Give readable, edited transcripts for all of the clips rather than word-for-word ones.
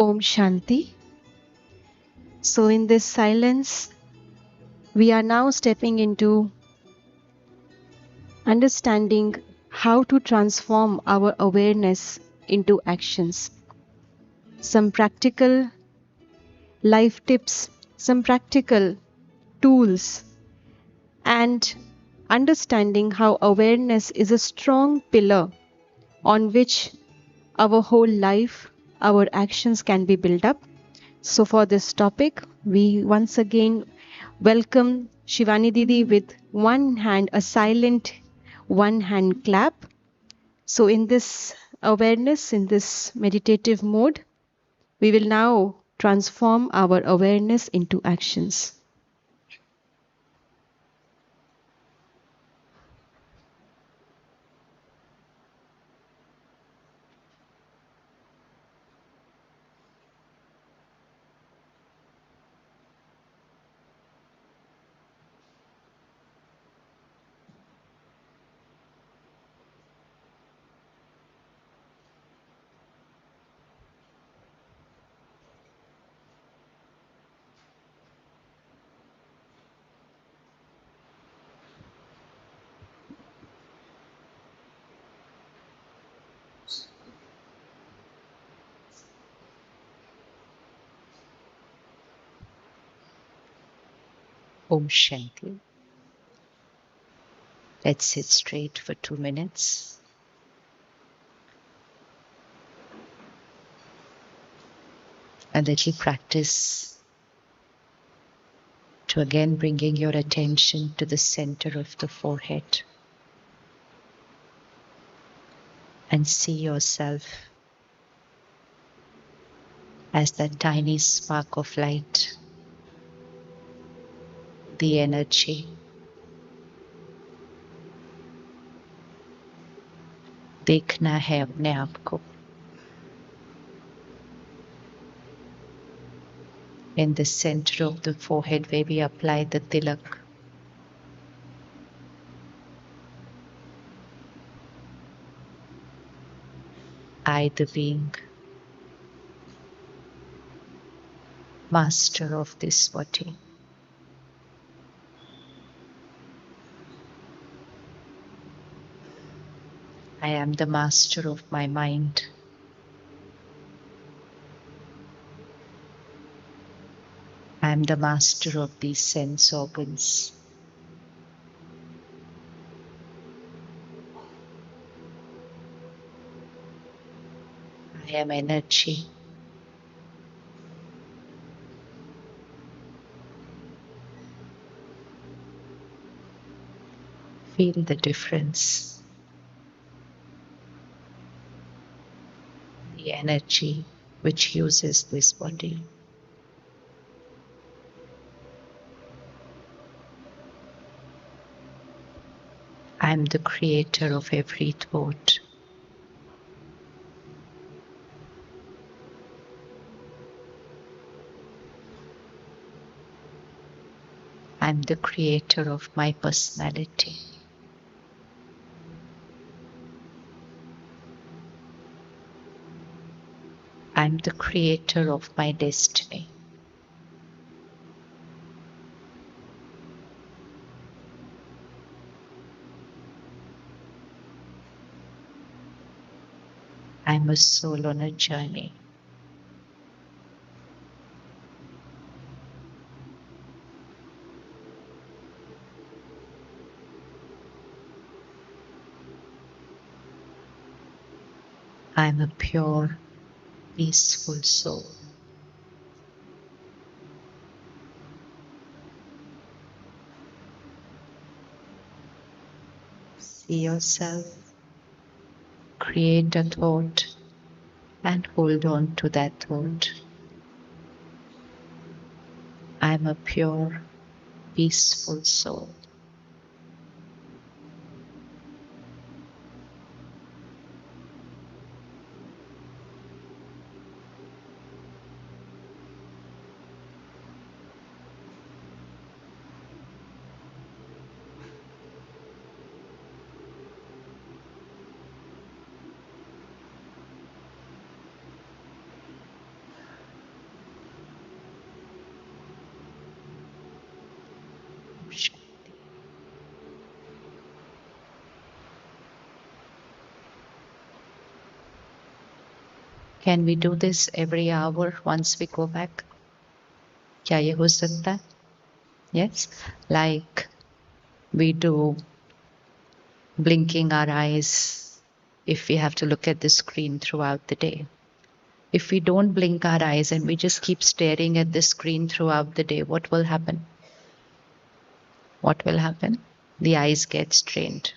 Om Shanti. So, in this silence, we are now stepping into understanding how to transform our awareness into actions. Some practical life tips, some practical tools, and understanding how awareness is a strong pillar on which our whole life, our actions can be built up. So, for this topic, we once again welcome Shivani Didi with one hand, a silent one hand clap. So, in this awareness, in this meditative mode, we will now transform our awareness into actions. Om Shanti. Let's sit straight for 2 minutes. A little practice to again bringing your attention to the center of the forehead and see yourself as that tiny spark of light, the energy. देखना है अपने आप को. In the center of the forehead where we apply the tilak. I, the being, master of this body. I am the master of my mind. I am the master of these sense organs. I am energy. Feel the difference. The energy which uses this body. I am the creator of every thought. I am the creator of my personality. I am the creator of my destiny. I am a soul on a journey. I am a pure, peaceful soul. See yourself, create a thought, and hold on to that thought. I am a pure, peaceful soul. Can we do this every hour once we go back? क्या ये हो सकता है? Yes, like we do blinking our eyes if we have to look at the screen throughout the day. If we don't blink our eyes and we just keep staring at the screen throughout the day, what will happen? What will happen? The eyes get strained.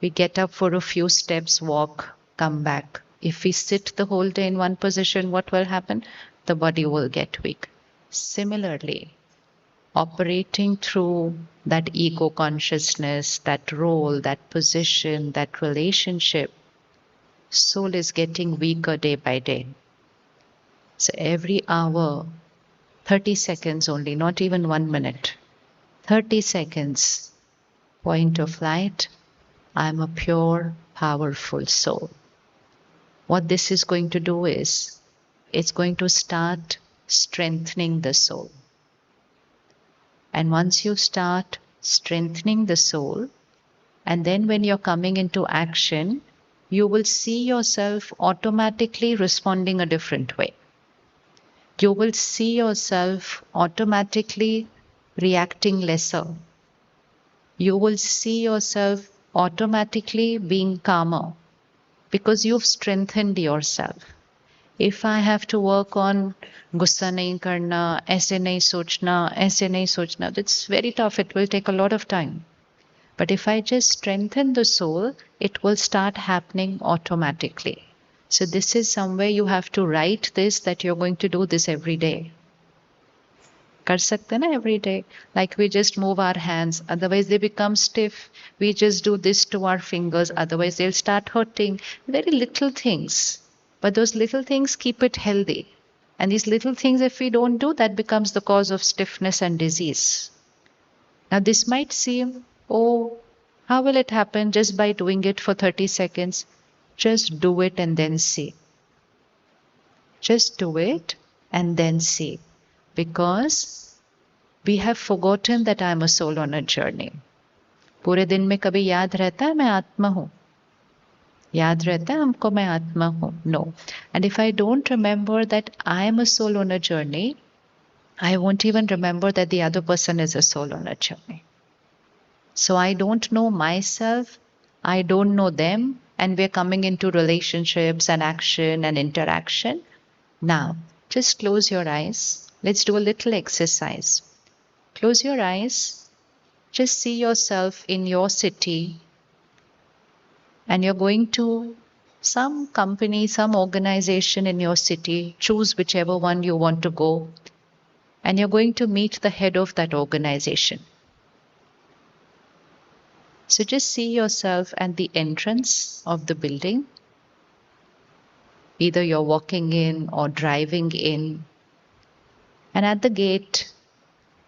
We get up for a few steps, walk, come back. If we sit the whole day in one position, what will happen? The body will get weak. Similarly, operating through that ego consciousness, that role, that position, that relationship, soul is getting weaker day by day. So every hour, 30 seconds only, not even 1 minute, 30 seconds, point of light, I'm a pure, powerful soul. What this is going to do is, it's going to start strengthening the soul. And once you start strengthening the soul, and then when you're coming into action, you will see yourself automatically responding a different way. You will see yourself automatically reacting lesser. You will see yourself automatically being calmer because you've strengthened yourself. If I have to work on गुस्सा नहीं करना, ऐसे नहीं सोचना, ऐसे नहीं सोचना, that's very tough. It will take a lot of time. But if I just strengthen the soul, it will start happening automatically. So this is somewhere you have to write this that you're going to do this every day. कर सकते ना every day. Like we just move our hands, otherwise they become stiff. We just do this to our fingers, otherwise they'll start hurting. Very little things. But those little things keep it healthy. And these little things, if we don't do, that becomes the cause of stiffness and disease. Now this might seem, oh, how will it happen just by doing it for 30 seconds? Just do it and then see. Just do it and then see. Because we have forgotten that I am a soul on a journey. पूरे दिन में कभी याद रहता है मैं आत्मा हूँ? याद रहता है हमको मैं आत्मा हूँ? No. And if I don't remember that I am a soul on a journey, I won't even remember that the other person is a soul on a journey. So I don't know myself, I don't know them, and we're coming into relationships and action and interaction. Now, just close your eyes. Let's do a little exercise. Close your eyes. Just see yourself in your city, and you're going to some company, some organization in your city. Choose whichever one you want to go, and you're going to meet the head of that organization. So just see yourself at the entrance of the building. Either you're walking in or driving in. And at the gate,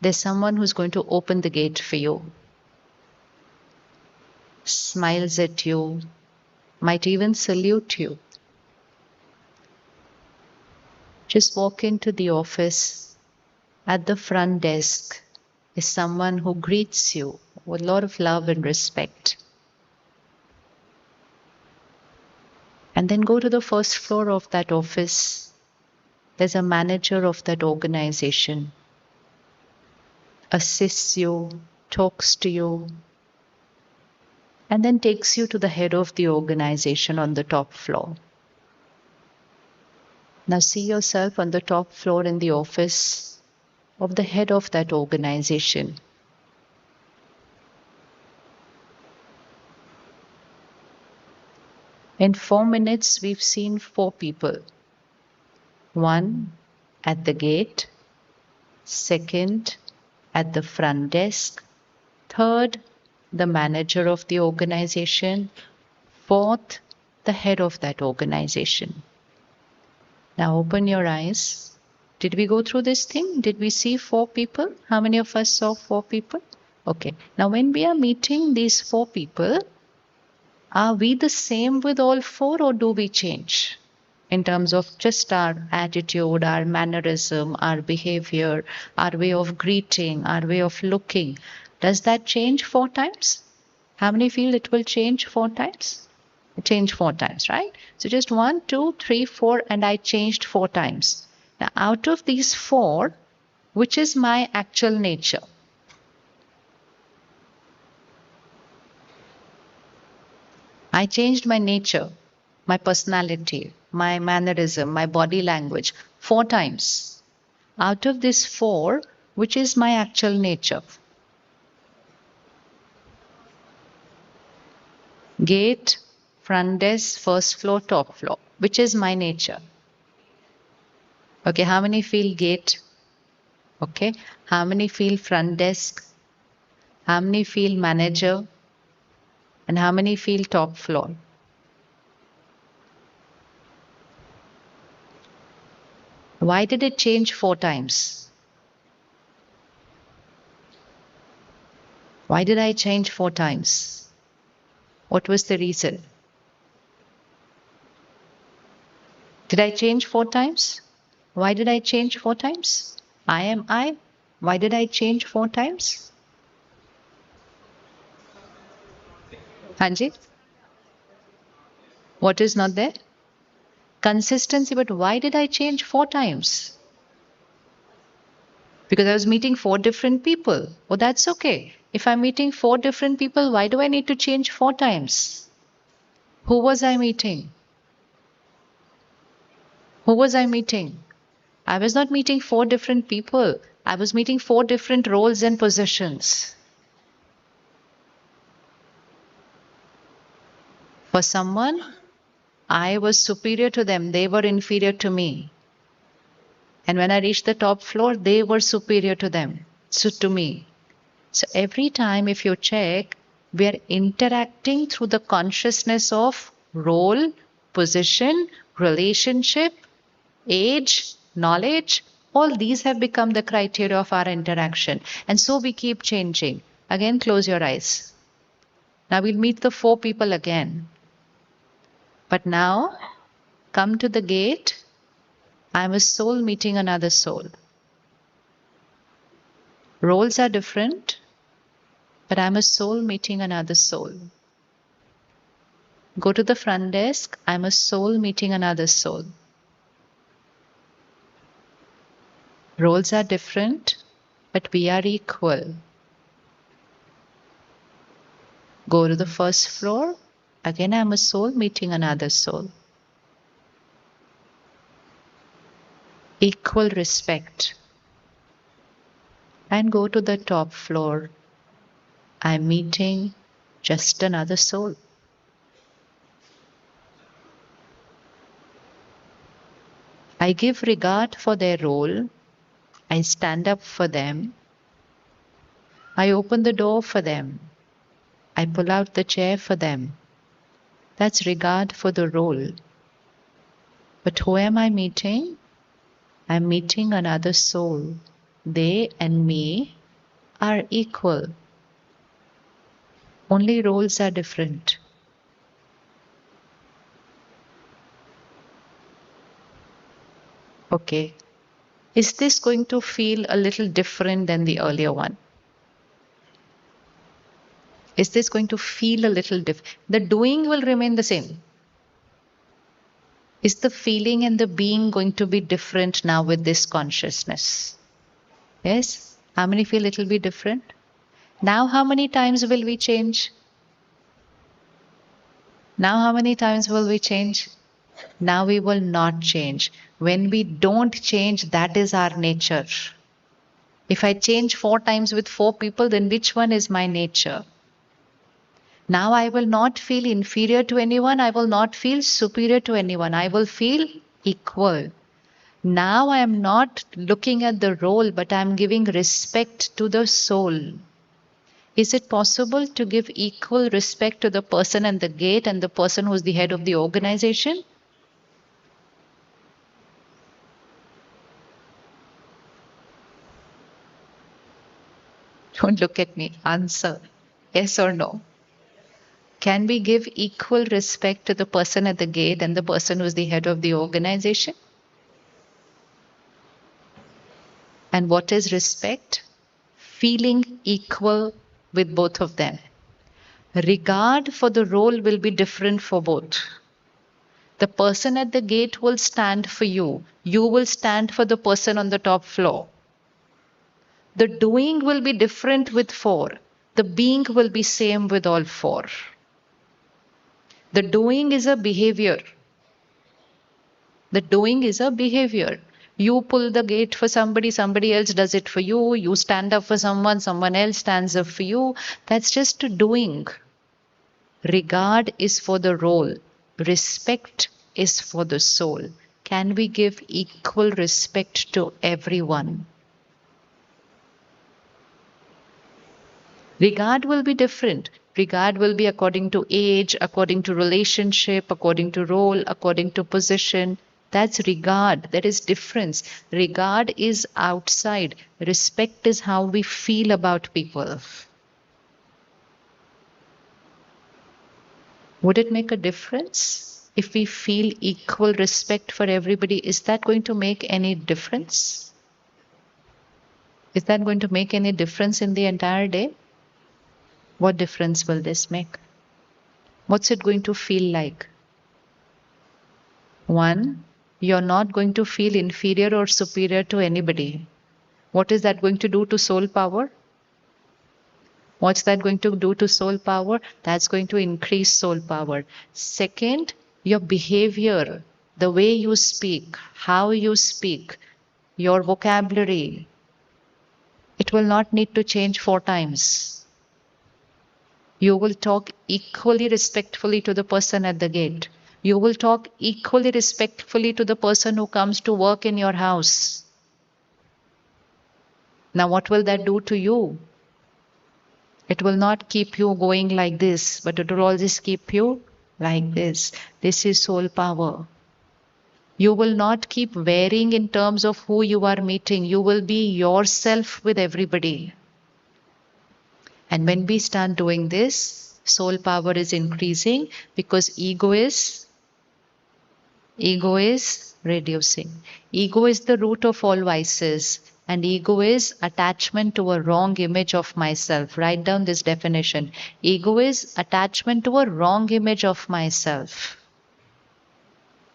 there's someone who's going to open the gate for you. Smiles at you, might even salute you. Just walk into the office. At the front desk is someone who greets you with a lot of love and respect. And then go to the first floor of that office. There's a manager of that organization. Assists you, talks to you, and then takes you to the head of the organization on the top floor. Now see yourself on the top floor in the office of the head of that organization. In 4 minutes, we've seen 4 people. One at the gate, second at the front desk, third the manager of the organization, fourth the head of that organization. Now open your eyes. Did we go through this thing? Did we see 4 people? How many of us saw 4 people? Okay. Now when we are meeting these 4 people, are we the same with all 4 or do we change? In terms of just our attitude, our mannerism, our behavior, our way of greeting, our way of looking. Does that change 4 times? How many feel it will change 4 times? I changed 4 times, right? So just 1, 2, 3, 4, and I changed 4 times. Now, out of these 4, which is my actual nature? I changed my nature, my personality, my mannerism, my body language 4 times. Out of these 4, which is my actual nature? Gate, front desk, first floor, top floor. Which is my nature? Okay, how many feel gate? Okay, how many feel front desk? How many feel manager? And how many feel top floor? Why did it change 4 times? Why did I change 4 times? What was the reason? Did I change 4 times? Why did I change 4 times? I am I. Why did I change 4 times? Hanji? What is not there? Consistency, but why did I change 4 times? Because I was meeting 4 different people. Oh, that's okay. If I'm meeting 4 different people, why do I need to change 4 times? Who was I meeting? Who was I meeting? I was not meeting 4 different people. I was meeting 4 different roles and positions. For someone, I was superior to them, they were inferior to me. And when I reached the top floor, they were superior to them, so to me. So every time, if you check, we are interacting through the consciousness of role, position, relationship, age, knowledge. All these have become the criteria of our interaction. And so we keep changing. Again, close your eyes. Now we'll meet the 4 people again. But now, come to the gate. I'm a soul meeting another soul. Roles are different, but I'm a soul meeting another soul. Go to the front desk. I'm a soul meeting another soul. Roles are different, but we are equal. Go to the first floor. Again, I'm a soul meeting another soul. Equal respect. And go to the top floor. I'm meeting just another soul. I give regard for their role. I stand up for them. I open the door for them. I pull out the chair for them. That's regard for the role. But who am I meeting? I'm meeting another soul. They and me are equal. Only roles are different. Okay. Is this going to feel a little different than the earlier one? Is this going to feel a little different? The doing will remain the same. Is the feeling and the being going to be different now with this consciousness? Yes? How many feel it will be different? Now, how many times will we change? Now, how many times will we change? Now we will not change. When we don't change, that is our nature. If I change 4 times with 4 people, then which one is my nature? Now I will not feel inferior to anyone. I will not feel superior to anyone. I will feel equal. Now I am not looking at the role, but I am giving respect to the soul. Is it possible to give equal respect to the person at the gate and the person who is the head of the organization? Don't look at me. Answer. Yes or no? Can we give equal respect to the person at the gate and the person who is the head of the organization? And what is respect? Feeling equal with both of them. Regard for the role will be different for both. The person at the gate will stand for you. You will stand for the person on the top floor. The doing will be different with four. The being will be same with all four. The doing is a behavior. The doing is a behavior. You pull the gate for somebody, somebody else does it for you. You stand up for someone, someone else stands up for you. That's just a doing. Regard is for the role. Respect is for the soul. Can we give equal respect to everyone? Regard will be different. Regard will be according to age, according to relationship, according to role, according to position. That's regard. There is difference. Regard is outside. Respect is how we feel about people. Would it make a difference if we feel equal respect for everybody? Is that going to make any difference? Is that going to make any difference in the entire day? What difference will this make? What's it going to feel like? One, you're not going to feel inferior or superior to anybody. What is that going to do to soul power? What's that going to do to soul power? That's going to increase soul power. Second, your behavior, the way you speak, how you speak, your vocabulary, it will not need to change 4 times. You will talk equally respectfully to the person at the gate. You will talk equally respectfully to the person who comes to work in your house. Now, what will that do to you? It will not keep you going like this, but it will always keep you like this. This is soul power. You will not keep varying in terms of who you are meeting. You will be yourself with everybody. And when we start doing this, soul power is increasing because ego is reducing. Ego is the root of all vices. And ego is attachment to a wrong image of myself. Write down this definition. Ego is attachment to a wrong image of myself.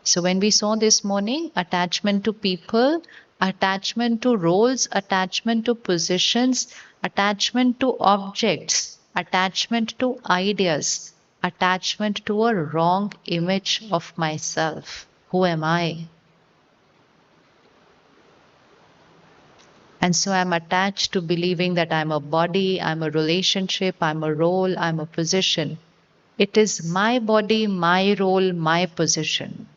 So when we saw this morning, attachment to people, attachment to roles, attachment to positions, attachment to objects, attachment to ideas, attachment to a wrong image of myself. Who am I? And so I'm attached to believing that I'm a body, I'm a relationship, I'm a role, I'm a position. It is my body, my role, my position.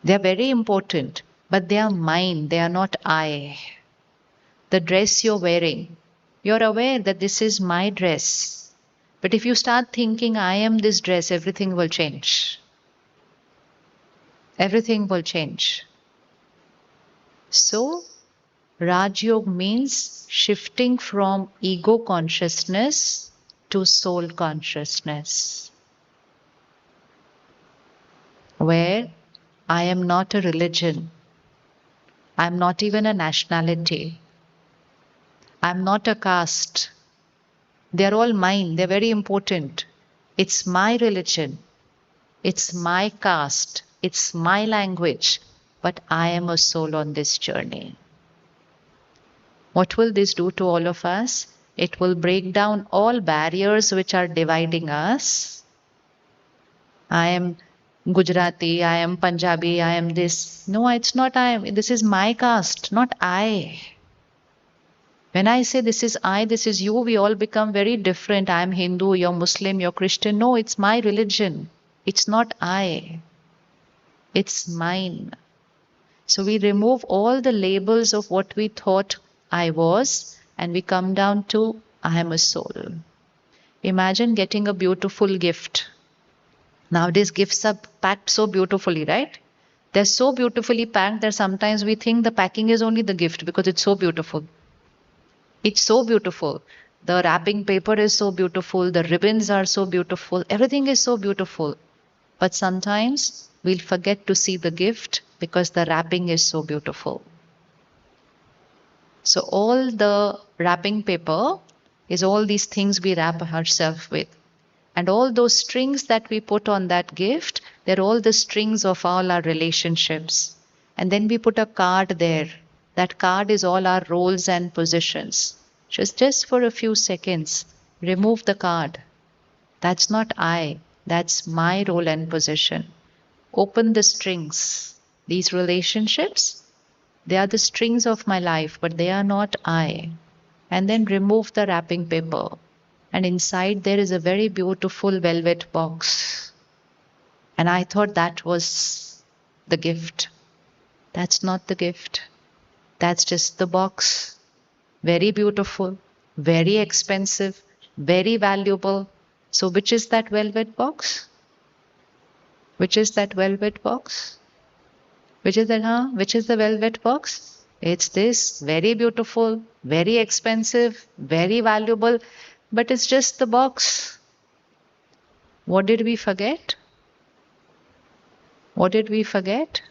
They are very important, but they are mine, they are not I. The dress you're wearing, you're aware that this is my dress. But if you start thinking, I am this dress, everything will change. Everything will change. So, Raj Yoga means shifting from ego consciousness to soul consciousness, where I am not a religion, I'm not even a nationality, I'm not a caste. They're all mine, they're very important. It's my religion, it's my caste, it's my language, but I am a soul on this journey. What will this do to all of us? It will break down all barriers which are dividing us. I am Gujarati, I am Punjabi, I am this. No, it's not I am. This is my caste, not I. When I say this is I, this is you, we all become very different. I am Hindu, you're Muslim, you're Christian. No, it's my religion. It's not I. It's mine. So we remove all the labels of what we thought I was, and we come down to I am a soul. Imagine getting a beautiful gift. Nowadays, gifts are packed so beautifully, right? They're so beautifully packed that sometimes we think the packing is only the gift because it's so beautiful. It's so beautiful. The wrapping paper is so beautiful. The ribbons are so beautiful. Everything is so beautiful. But sometimes we'll forget to see the gift because the wrapping is so beautiful. So all the wrapping paper is all these things we wrap ourselves with. And all those strings that we put on that gift, they're all the strings of all our relationships. And then we put a card there. That card is all our roles and positions. Just for a few seconds, remove the card. That's not I. That's my role and position. Open the strings. These relationships, they are the strings of my life, but they are not I. And then remove the wrapping paper. And inside there is a very beautiful velvet box. And I thought that was the gift. That's not the gift. That's just the box. Very beautiful, very expensive, very valuable. So, which is that velvet box? Which is that velvet box? Which is that, huh? Which is the velvet box? It's this very beautiful, very expensive, very valuable, but it's just the box. What did we forget? What did we forget?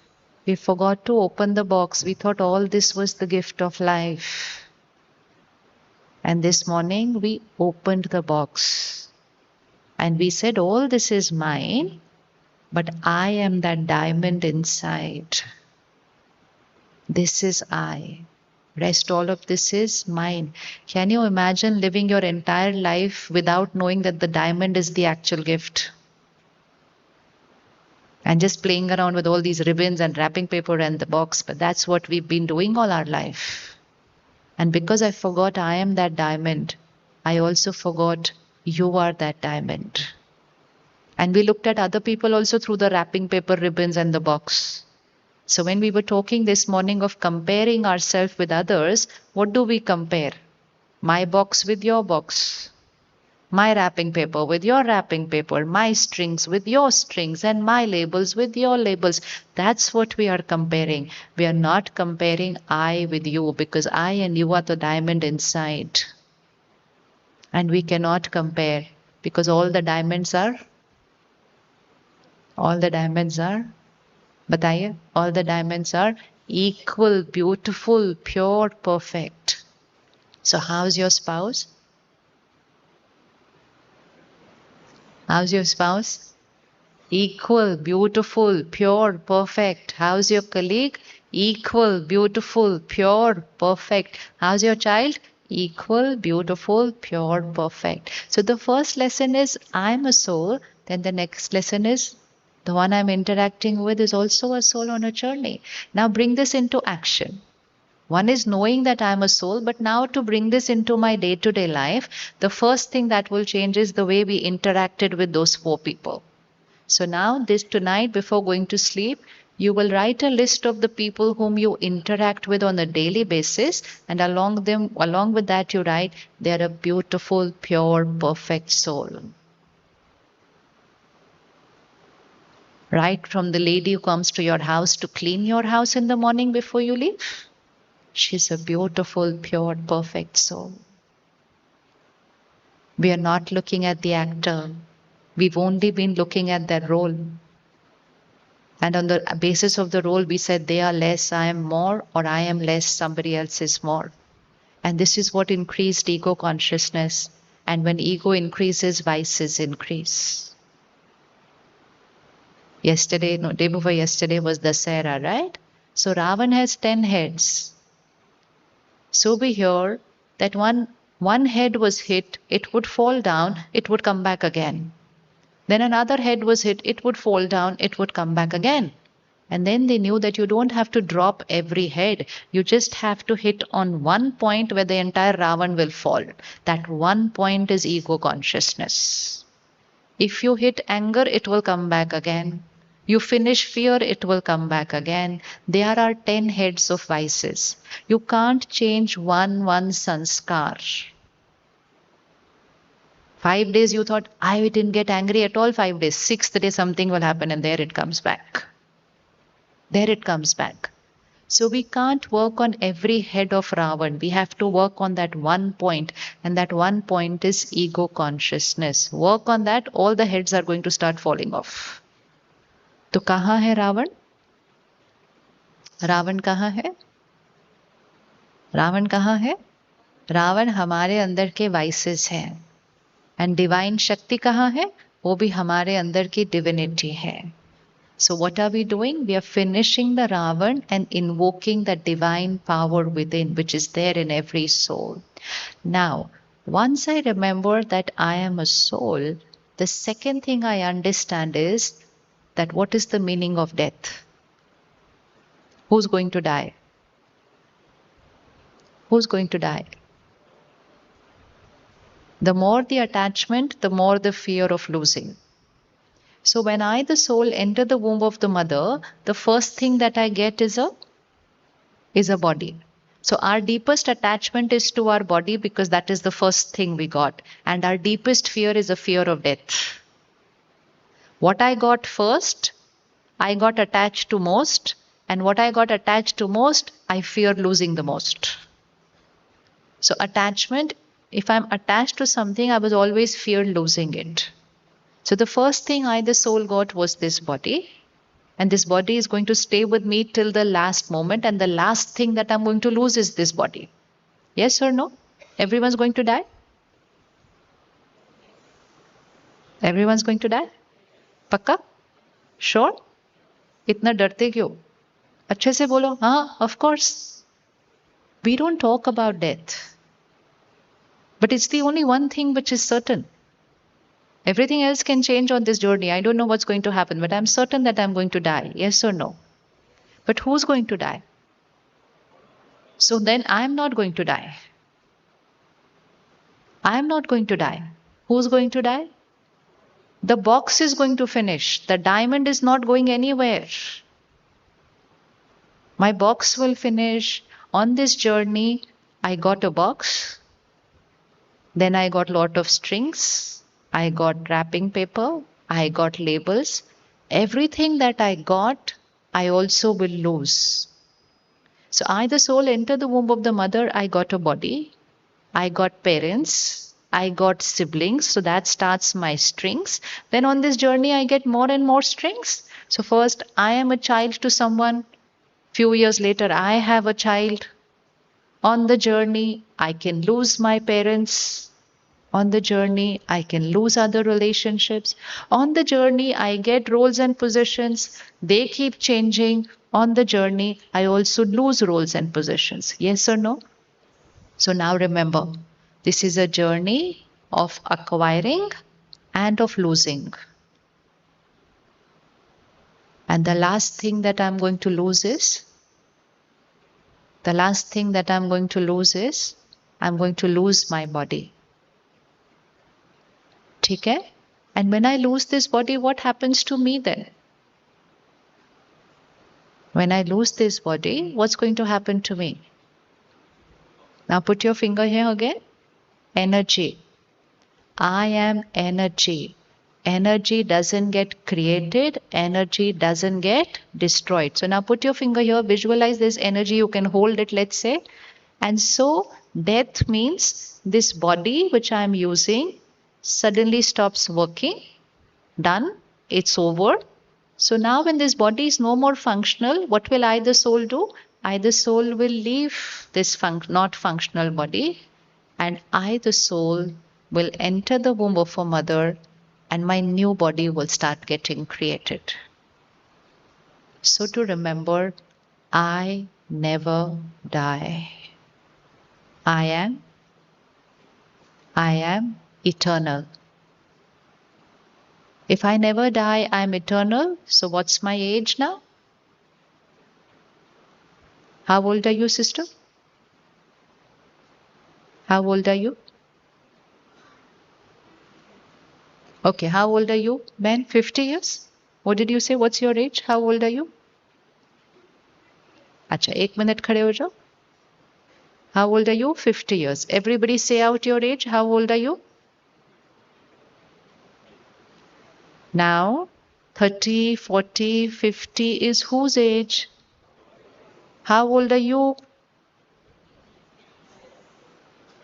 We forgot to open the box. We thought all this was the gift of life. And this morning we opened the box and we said, all this is mine, but I am that diamond inside. This is I. Rest, all of this is mine. Can you imagine living your entire life without knowing that the diamond is the actual gift? And just playing around with all these ribbons and wrapping paper and the box, but that's what we've been doing all our life. And because I forgot I am that diamond, I also forgot you are that diamond. And we looked at other people also through the wrapping paper, ribbons, and the box. So when we were talking this morning of comparing ourselves with others, what do we compare? My box with your box. My wrapping paper with your wrapping paper, my strings with your strings, and my labels with your labels. That's what we are comparing. We are not comparing I with you, because I and you are the diamond inside. And we cannot compare because all the diamonds are, बताइए, all the diamonds are equal, beautiful, pure, perfect. So how's your spouse? How's your spouse? Equal, beautiful, pure, perfect. How's your colleague? Equal, beautiful, pure, perfect. How's your child? Equal, beautiful, pure, perfect. So the first lesson is I'm a soul. Then the next lesson is the one I'm interacting with is also a soul on a journey. Now bring this into action. One is knowing that I'm a soul, but now to bring this into my day to day life, the first thing that will change is the way we interacted with those four people. So now this tonight before going to sleep, you will write a list of the people whom you interact with on a daily basis, and along with that you write they are a beautiful, pure, perfect soul. Right from the lady who comes to your house to clean your house in the morning before you leave. She's a beautiful, pure, perfect soul. We are not looking at the actor. We've only been looking at their role. And on the basis of the role, we said they are less, I am more, or I am less, somebody else is more. And this is what increased ego consciousness. And when ego increases, vices increase. Yesterday, no, day before yesterday was Dasera, right? So Ravan has 10 heads. So we hear that one head was hit, it would fall down, it would come back again. Then another head was hit, it would fall down, it would come back again. And then they knew that you don't have to drop every head. You just have to hit on one point where the entire Ravan will fall. That one point is ego consciousness. If you hit anger, it will come back again. You finish fear, it will come back again. There are 10 heads of vices. You can't change one sanskar. 5 days you thought, I didn't get angry at all 5 days. 6th day something will happen and there it comes back. There it comes back. So we can't work on every head of Ravan. We have to work on that one point, and that one point is ego consciousness. Work on that, all the heads are going to start falling off. तो कहाँ है रावण? रावण कहाँ है? रावण कहाँ है? रावण हमारे अंदर के वाइसेस हैं, एंड डिवाइन शक्ति कहाँ है? वो भी हमारे अंदर की डिविनिटी है. So what are we doing? We are finishing the Ravan and invoking the divine power within, which is there in every soul. Now, once I remember that I am a soul, the second thing I understand is that what is the meaning of death? Who's going to die? Who's going to die? The more the attachment, the more the fear of losing. So when I, the soul, enter the womb of the mother, the first thing that I get is a body. So our deepest attachment is to our body because that is the first thing we got. And our deepest fear is a fear of death. What I got first, I got attached to most. And what I got attached to most, I fear losing the most. So attachment, if I'm attached to something, I was always feared losing it. So the first thing I, the soul, got was this body. And this body is going to stay with me till the last moment. And the last thing that I'm going to lose is this body. Yes or no? Everyone's going to die? Everyone's going to die? पक्का? Sure? इतना डरते क्यों? अच्छे से बोलो. हाँ, of course. We don't talk about death. But it's the only one thing which is certain. Everything else can change on this journey. I don't know what's going to happen, but I'm certain that I'm going to die. Yes or no? But who's going to die? So then I'm not going to die. I'm not going to die. Who's going to die? The box is going to finish. The diamond is not going anywhere. My box will finish. On this journey, I got a box. Then I got lot of strings. I got wrapping paper. I got labels. Everything that I got, I also will lose. So I, the soul, enter the womb of the mother. I got a body. I got parents. I got siblings. So that starts my strings. Then on this journey, I get more and more strings. So first, I am a child to someone. Few years later, I have a child. On the journey, I can lose my parents. On the journey, I can lose other relationships. On the journey, I get roles and positions. They keep changing. On the journey, I also lose roles and positions. Yes or no? So now remember, this is a journey of acquiring and of losing. And the last thing that I'm going to lose is I'm going to lose my body. ठीक है? And when I lose this body, what happens to me then? When I lose this body, what's going to happen to me? Now put your finger here again. Energy. I am energy. Energy doesn't get created, energy doesn't get destroyed. So now put your finger here, visualize this energy, you can hold it, let's say. And so death means this body which I am using suddenly stops working. Done, it's over. So now when this body is no more functional, what will I, the soul, do? I, the soul, will leave this not functional body, and I, the soul, will enter the womb of a mother, and my new body will start getting created. So to remember, I never die. I am eternal. If I never die, I am eternal. So what's my age now? How old are you, sister? How old are you? Okay, how old are you, Ben? 50 years? What did you say? What's your age? How old are you? अच्छा, एक minute खड़े हो जाओ. How old are you? 50 years. Everybody say out your age. How old are you? Now, 30, 40, 50 is whose age? How old are you?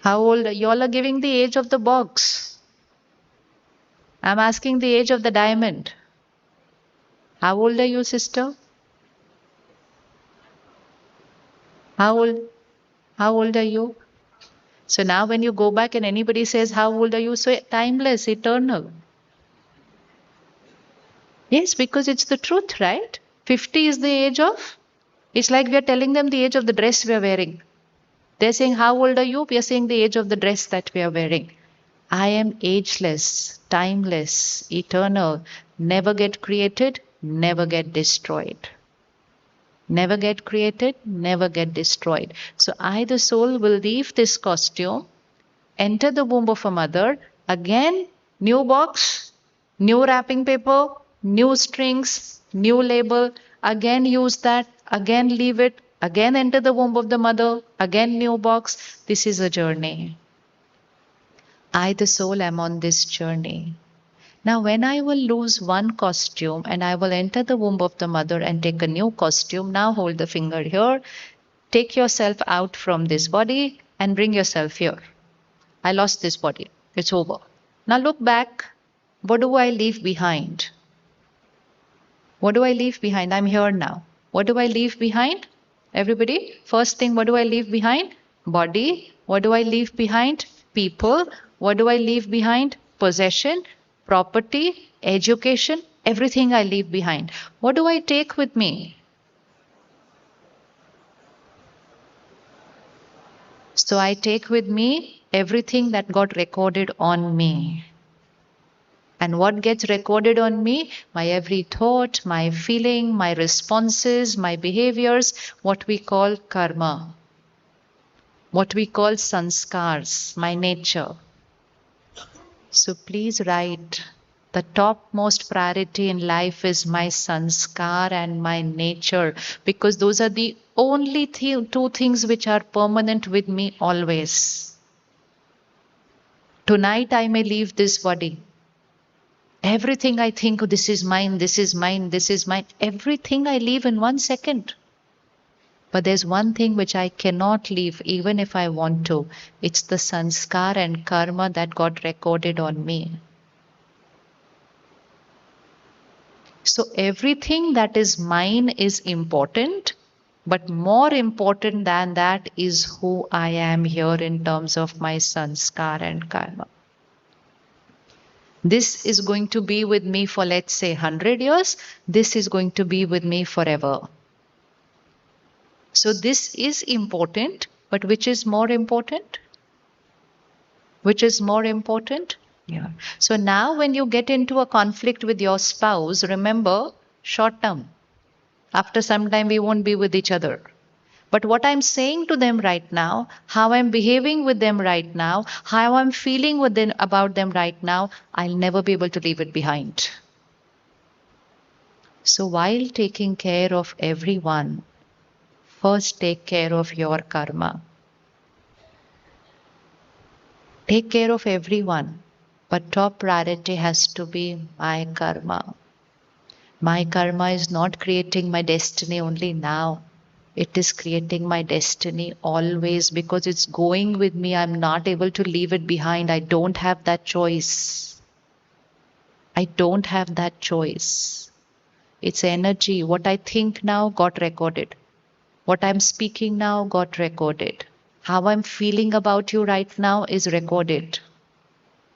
How old? Y'all are giving the age of the box. I'm asking the age of the diamond. How old are you, sister? How old? How old are you? So now when you go back and anybody says, how old are you? So timeless, eternal. Yes, because it's the truth, right? 50 is the age of, it's like we are telling them the age of the dress we are wearing. They're saying, how old are you? We are saying the age of the dress that we are wearing. I am ageless, timeless, eternal, never get created, never get destroyed. Never get created, never get destroyed. So I, the soul, will leave this costume, enter the womb of a mother, again, new box, new wrapping paper, new strings, new label, again use that, again leave it, again enter the womb of the mother, again new box. This is a journey. I, the soul, am on this journey. Now, when I will lose one costume and I will enter the womb of the mother and take a new costume, now hold the finger here, take yourself out from this body and bring yourself here. I lost this body. It's over. Now look back. What do I leave behind? What do I leave behind? I'm here now. What do I leave behind? Everybody, first thing, what do I leave behind? Body. What do I leave behind? People. What do I leave behind? Possession, property, education, everything I leave behind. What do I take with me? So I take with me everything that got recorded on me. And what gets recorded on me? My every thought, my feeling, my responses, my behaviors, what we call karma, what we call sanskars, my nature. So please write, the topmost priority in life is my sanskar and my nature, because those are the only two things which are permanent with me always. Tonight I may leave this body. Everything I think, oh, this is mine, this is mine, this is mine, everything I leave in 1 second. But there's one thing which I cannot leave even if I want to. It's the sanskar and karma that got recorded on me. So everything that is mine is important, but more important than that is who I am here in terms of my sanskar and karma. This is going to be with me for, let's say, 100 years. This is going to be with me forever. So this is important, but which is more important? Which is more important? Yeah. So now when you get into a conflict with your spouse, remember, short term. After some time, we won't be with each other. But what I'm saying to them right now, how I'm behaving with them right now, how I'm feeling with them, about them right now, I'll never be able to leave it behind. So while taking care of everyone, first take care of your karma. Take care of everyone, but top priority has to be my karma. My karma is not creating my destiny only now. It is creating my destiny always because it's going with me. I'm not able to leave it behind. I don't have that choice. I don't have that choice. It's energy. What I think now got recorded. What I'm speaking now got recorded. How I'm feeling about you right now is recorded.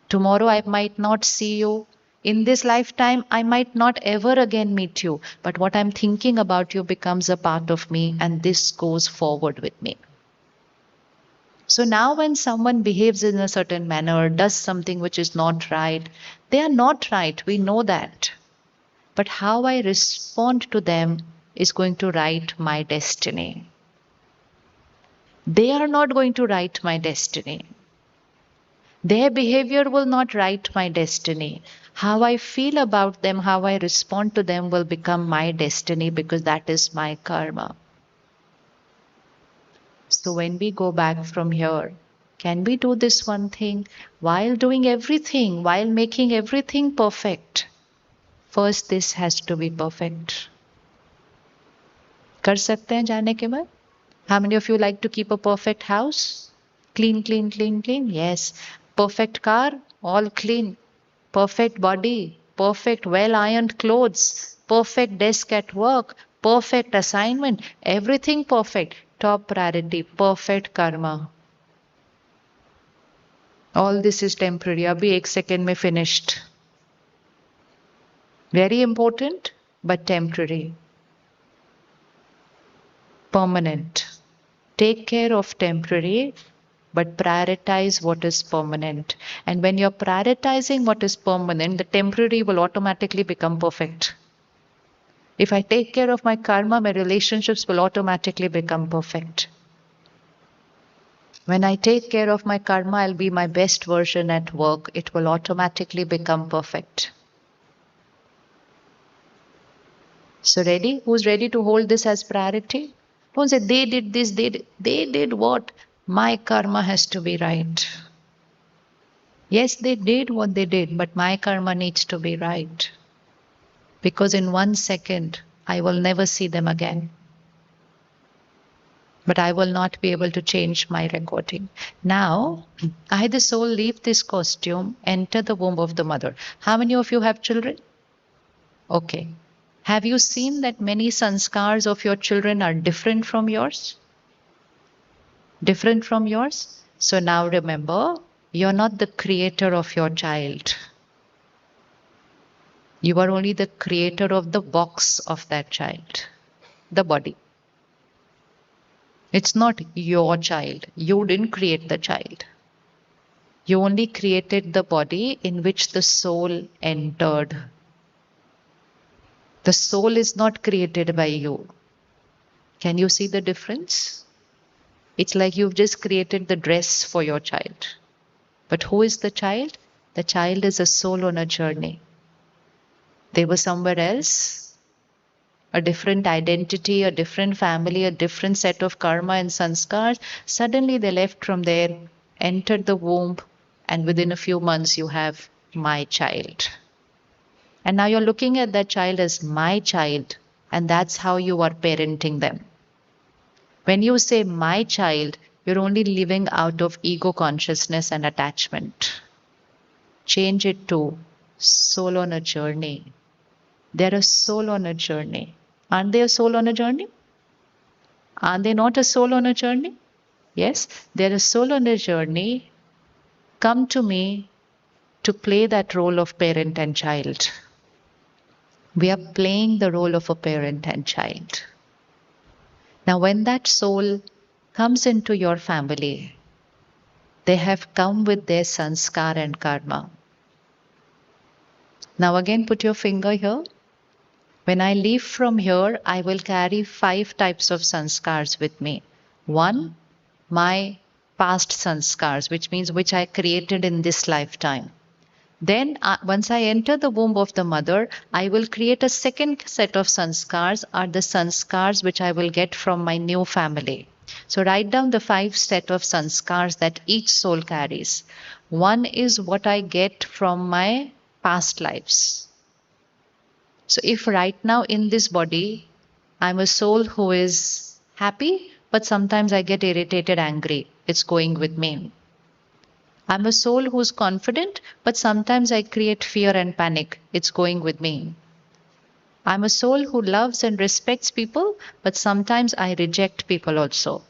Tomorrow I might not see you. In this lifetime, I might not ever again meet you. But what I'm thinking about you becomes a part of me, and this goes forward with me. So now, when someone behaves in a certain manner, does something which is not right, they are not right. We know that. But how I respond to them is going to write my destiny. They are not going to write my destiny. Their behavior will not write my destiny. How I feel about them, how I respond to them will become my destiny because that is my karma. So when we go back from here, can we do this one thing while doing everything, while making everything perfect? First, this has to be perfect. कर सकते हैं जाने के बाद? How many of you like to keep a perfect house? Clean, clean, clean, clean. Yes. Perfect car, all clean. Perfect body, perfect well ironed clothes, perfect desk at work, perfect assignment, everything perfect. Top priority, perfect karma. All this is temporary. अभी 1 second में finished. Very important, but temporary. Permanent. Take care of temporary, but prioritize what is permanent. And when you're prioritizing what is permanent, the temporary will automatically become perfect. If I take care of my karma, my relationships will automatically become perfect. When I take care of my karma, I'll be my best version at work. It will automatically become perfect. So ready? Who's ready to hold this as priority? Don't say they did this, they did what? My karma has to be right. Yes, they did what they did, but my karma needs to be right. Because in 1 second, I will never see them again. But I will not be able to change my recording. Now, I, the soul, leave this costume, enter the womb of the mother. How many of you have children? Okay. Have you seen that many sanskars of your children are different from yours? Different from yours? So now remember, you're not the creator of your child. You are only the creator of the box of that child, the body. It's not your child. You didn't create the child. You only created the body in which the soul entered. The soul is not created by you. Can you see the difference? It's like you've just created the dress for your child. But who is the child? The child is a soul on a journey. They were somewhere else, a different identity, a different family, a different set of karma and sanskars. Suddenly they left from there, entered the womb, and within a few months you have my child. And now you're looking at that child as my child, and that's how you are parenting them. When you say my child, you're only living out of ego consciousness and attachment. Change it to soul on a journey. They're a soul on a journey. Aren't they a soul on a journey? Are they not a soul on a journey? Yes, they're a soul on a journey. Come to me to play that role of parent and child. We are playing the role of a parent and child. Now, when that soul comes into your family, they have come with their sanskar and karma. Now, again, put your finger here. When I leave from here, I will carry 5 types of sanskars with me. One, my past sanskars, which means which I created in this lifetime. Then, once I enter the womb of the mother, I will create a second set of sanskars, are the sanskars which I will get from my new family. So, write down the 5 set of sanskars that each soul carries. One is what I get from my past lives. So, if right now in this body, I'm a soul who is happy, but sometimes I get irritated, angry, it's going with me. I'm a soul who's confident, but sometimes I create fear and panic. It's going with me. I'm a soul who loves and respects people, but sometimes I reject people also.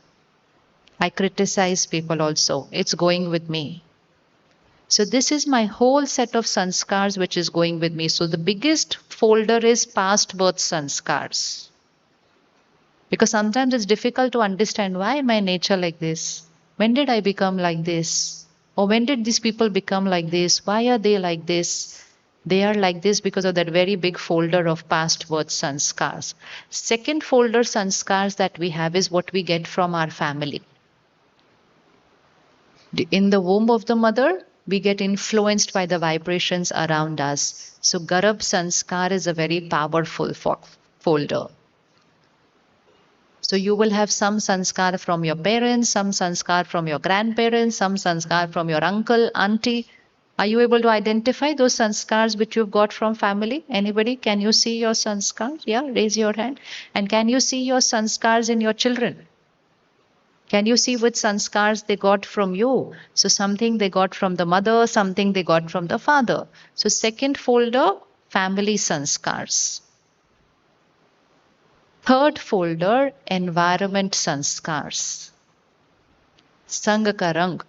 I criticize people also. It's going with me. So, this is my whole set of sanskars which is going with me. So, the biggest folder is past birth sanskars. Because sometimes it's difficult to understand why my nature like this? When did I become like this? Or when did these people become like this? Why are they like this? They are like this because of that very big folder of past birth sanskars. Second folder sanskars that we have is what we get from our family. In the womb of the mother, we get influenced by the vibrations around us. So Garab sanskar is a very powerful folder. So you will have some sanskar from your parents, some sanskar from your grandparents, some sanskar from your uncle, auntie. Are you able to identify those sanskars which you've got from family? Anybody? Can you see your sanskars? Yeah, raise your hand. And can you see your sanskars in your children? Can you see which sanskars they got from you? So something they got from the mother, something they got from the father. So second folder, family sanskars. Third folder, environment sanskars. Sang ka rang.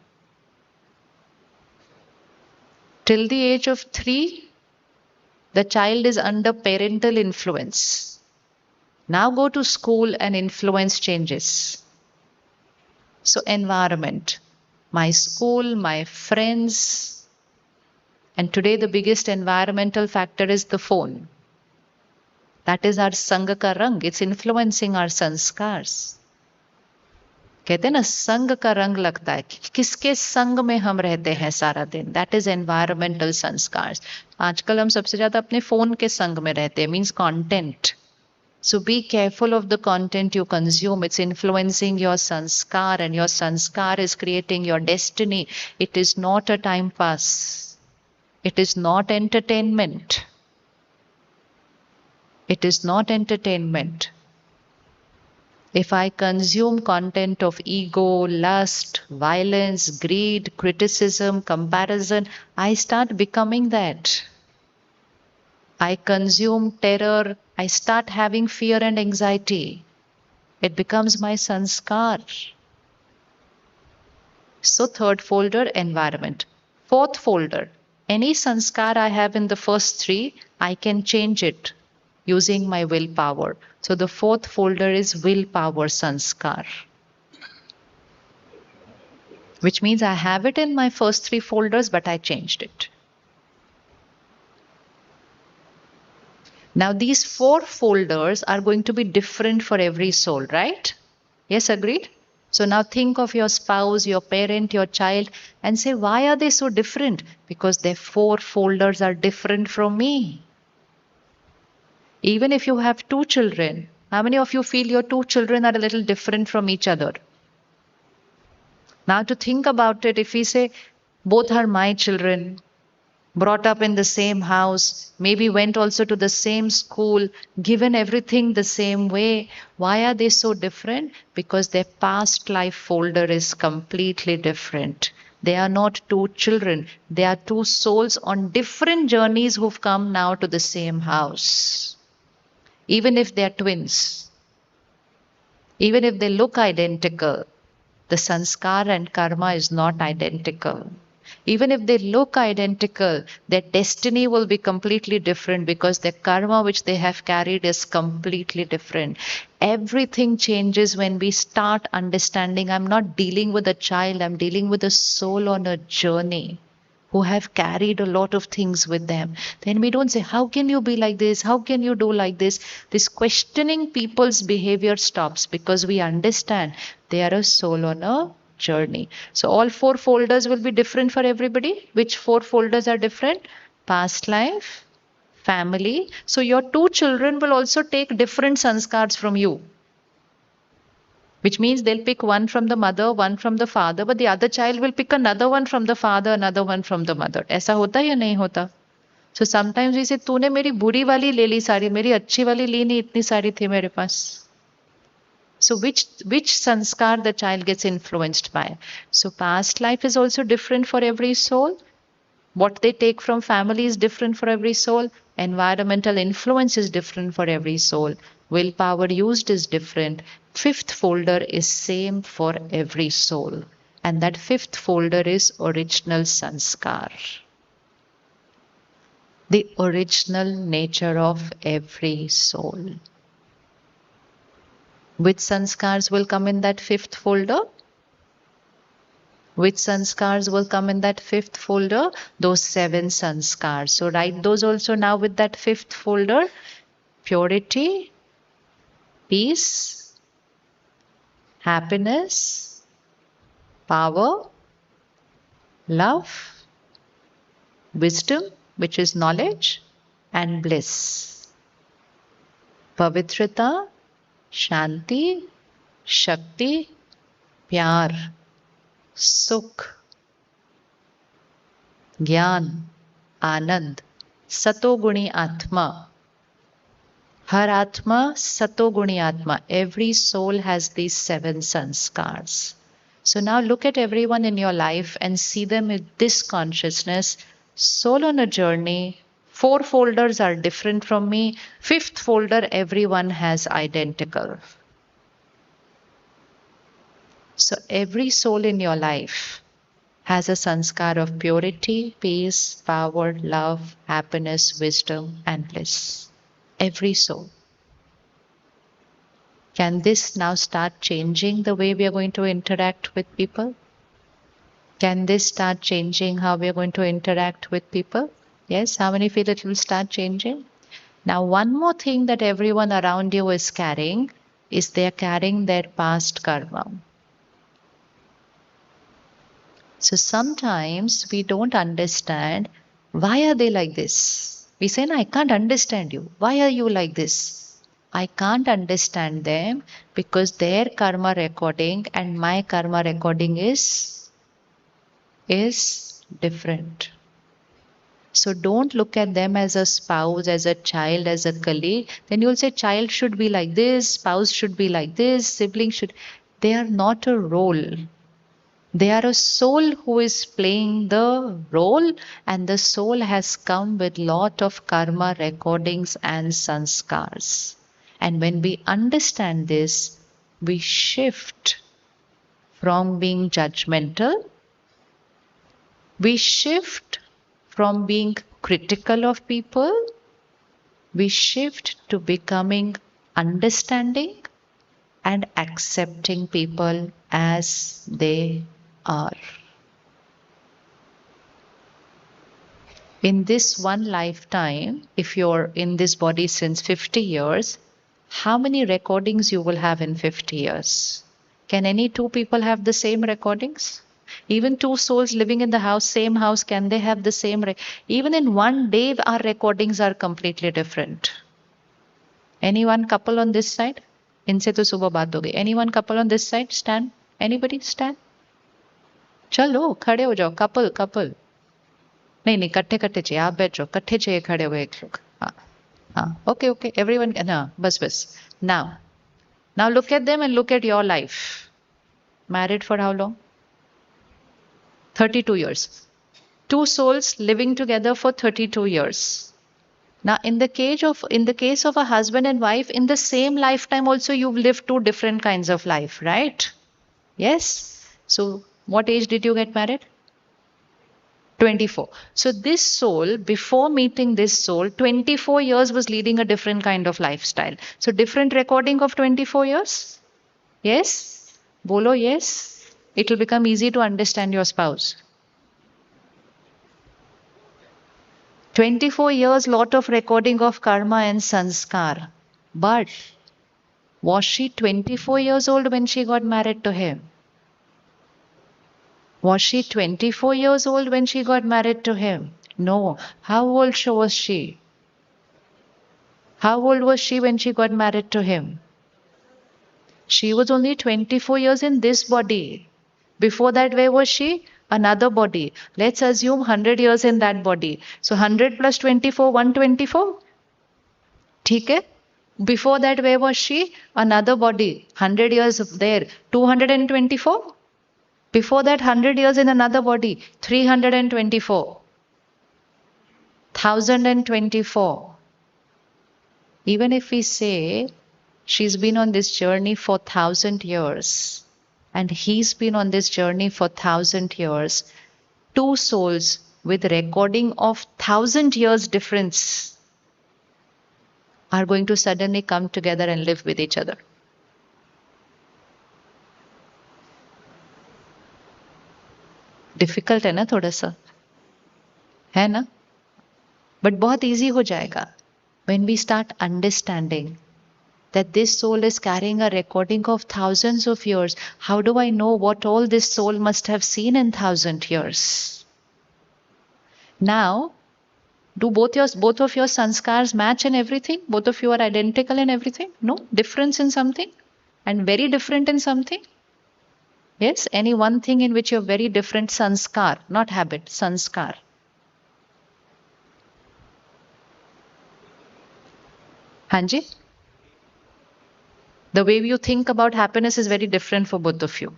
Till the age of 3, the child is under parental influence. Now go to school and influence changes. So environment, my school, my friends, and today the biggest environmental factor is the phone. That is our संग का रंग. It's influencing our संस्कार्स. कहते हैं ना संग का रंग लगता है कि किसके संग में हम रहते हैं सारा दिन. दैट इज एनवायरमेंटल संस्कार. आजकल हम सबसे ज्यादा अपने फोन के संग में रहते हैं. Means content. So be careful of the content you consume. It's influencing your sanskar, and your sanskar is creating your destiny. It is not a time pass. It is not entertainment. It is not entertainment. If I consume content of ego, lust, violence, greed, criticism, comparison, I start becoming that. I consume terror, I start having fear and anxiety. It becomes my sanskar. So third folder, environment. Fourth folder, any sanskar I have in the first 3, I can change it using my willpower. So the fourth folder is willpower sanskar. Which means I have it in my first 3 folders, but I changed it. Now these 4 folders are going to be different for every soul, right? Yes, agreed? So now think of your spouse, your parent, your child, and say, why are they so different? Because their 4 folders are different from me. Even if you have 2 children, how many of you feel your 2 children are a little different from each other? Now to think about it, if we say, both are my children, brought up in the same house, maybe went also to the same school, given everything the same way. Why are they so different? Because their past life folder is completely different. They are not 2 children. They are 2 souls on different journeys who've come now to the same house. Even if they are twins, even if they look identical, the sanskar and karma is not identical. Even if they look identical, their destiny will be completely different because the karma which they have carried is completely different. Everything changes when we start understanding I'm not dealing with a child, I'm dealing with a soul on a journey who have carried a lot of things with them. Then we don't say, how can you be like this? How can you do like this? This questioning people's behavior stops because we understand they are a soul on a journey. So all 4 folders will be different for everybody. Which 4 folders are different? Past life, family. So your 2 children will also take different sanskars from you. Which means they'll pick one from the mother, one from the father, but the other child will pick another one from the father, another one from the mother. ऐसा होता है या नहीं होता? So sometimes we say, तूने मेरी बुरी वाली ले ली साड़ी, मेरी अच्छी वाली ली नहीं, इतनी साड़ी थी मेरे पास. So which sanskar the child gets influenced by? So past life is also different for every soul. What they take from family is different for every soul. Environmental influence is different for every soul. Willpower used is different. 5th folder is same for every soul. And that 5th folder is original sanskar. The original nature of every soul. Which sanskars will come in that 5th folder? Which sanskars will come in that 5th folder? Those 7 sanskars. So write those also now with that 5th folder. Purity, peace, happiness, power, love, wisdom, which is knowledge, and bliss. Pavitrata, Shanti, Shakti, Pyar, Sukh, ज्ञान, आनंद, सतोगुणी आत्मा. Har Atma, Satoguni Atma. Every soul has these 7 sanskars. So now look at everyone in your life and see them with this consciousness. Soul on a journey. 4 folders are different from me. 5th folder, everyone has identical. So every soul in your life has a sanskar of purity, peace, power, love, happiness, wisdom, and bliss. Every soul. Can this now start changing the way we are going to interact with people? Can this start changing how we are going to interact with people? Yes, how many feel it will start changing? Now, one more thing that everyone around you is carrying is they're carrying their past karma. So sometimes we don't understand why are they like this? We say, no, I can't understand you. Why are you like this? I can't understand them because their karma recording and my karma recording is different. So don't look at them as a spouse, as a child, as a colleague. Then you'll say child should be like this, spouse should be like this, sibling should. They are not a role. They are a soul who is playing the role, and the soul has come with lot of karma recordings and sanskars. And when we understand this, we shift from being judgmental, we shift from being critical of people, we shift to becoming understanding and accepting people as they are. In this one lifetime, if you're in this body since 50 years, how many recordings you will have in 50 years? Can any two people have the same recordings? Even two souls living in the house, same house, can they have the same? Even in one day, our recordings are completely different. Any one couple on this side? इनसे तो सुबह बात हो गई. Any one couple on this side? Stand. Anybody stand? चलो खड़े हो जाओ. Couple. नहीं नहीं कट्ठे कट्ठे चाहिए. आप बैठ जाओ. कट्ठे चाहिए खड़े हुए एक लोग. हाँ हाँ. Okay. Everyone. ना बस. Now look at them and look at your life. Married for how long? 32 years. Two souls living together for 32 years. Now, in the case of a husband and wife, in the same lifetime also you've lived two different kinds of life, right? Yes. So, what age did you get married? 24. So this soul, before meeting this soul, 24 years was leading a different kind of lifestyle. So different recording of 24 years? Yes? Bolo yes. It will become easy to understand your spouse. 24 years, lot of recording of karma and sanskar. But was she 24 years old when she got married to him? Was she 24 years old when she got married to him? No. How old was she? How old was she when she got married to him? She was only 24 years in this body. Before that, where was she? Another body. Let's assume 100 years in that body. So 100 plus 24, 124. ठीक है? Before that, where was she? Another body. 100 years there. 224. Before that, 100 years in another body. 324. 1024. Even if we say she's been on this journey for 1,000 years and he's been on this journey for 1,000 years, two souls with recording of 1,000 years difference are going to suddenly come together and live with each other. Difficult है ना थोड़ा सा, है ना? But बहुत easy हो जाएगा when we start understanding that this soul is carrying a recording of thousands of years. How do I know what all this soul must have seen in 1,000 years? Now, do both of your sanskars match in everything? Both of you are identical in everything? No? Difference in something? And very different in something? Yes? Any one thing in which you're very different, sanskar, not habit, sanskar. Hanji? The way you think about happiness is very different for both of you.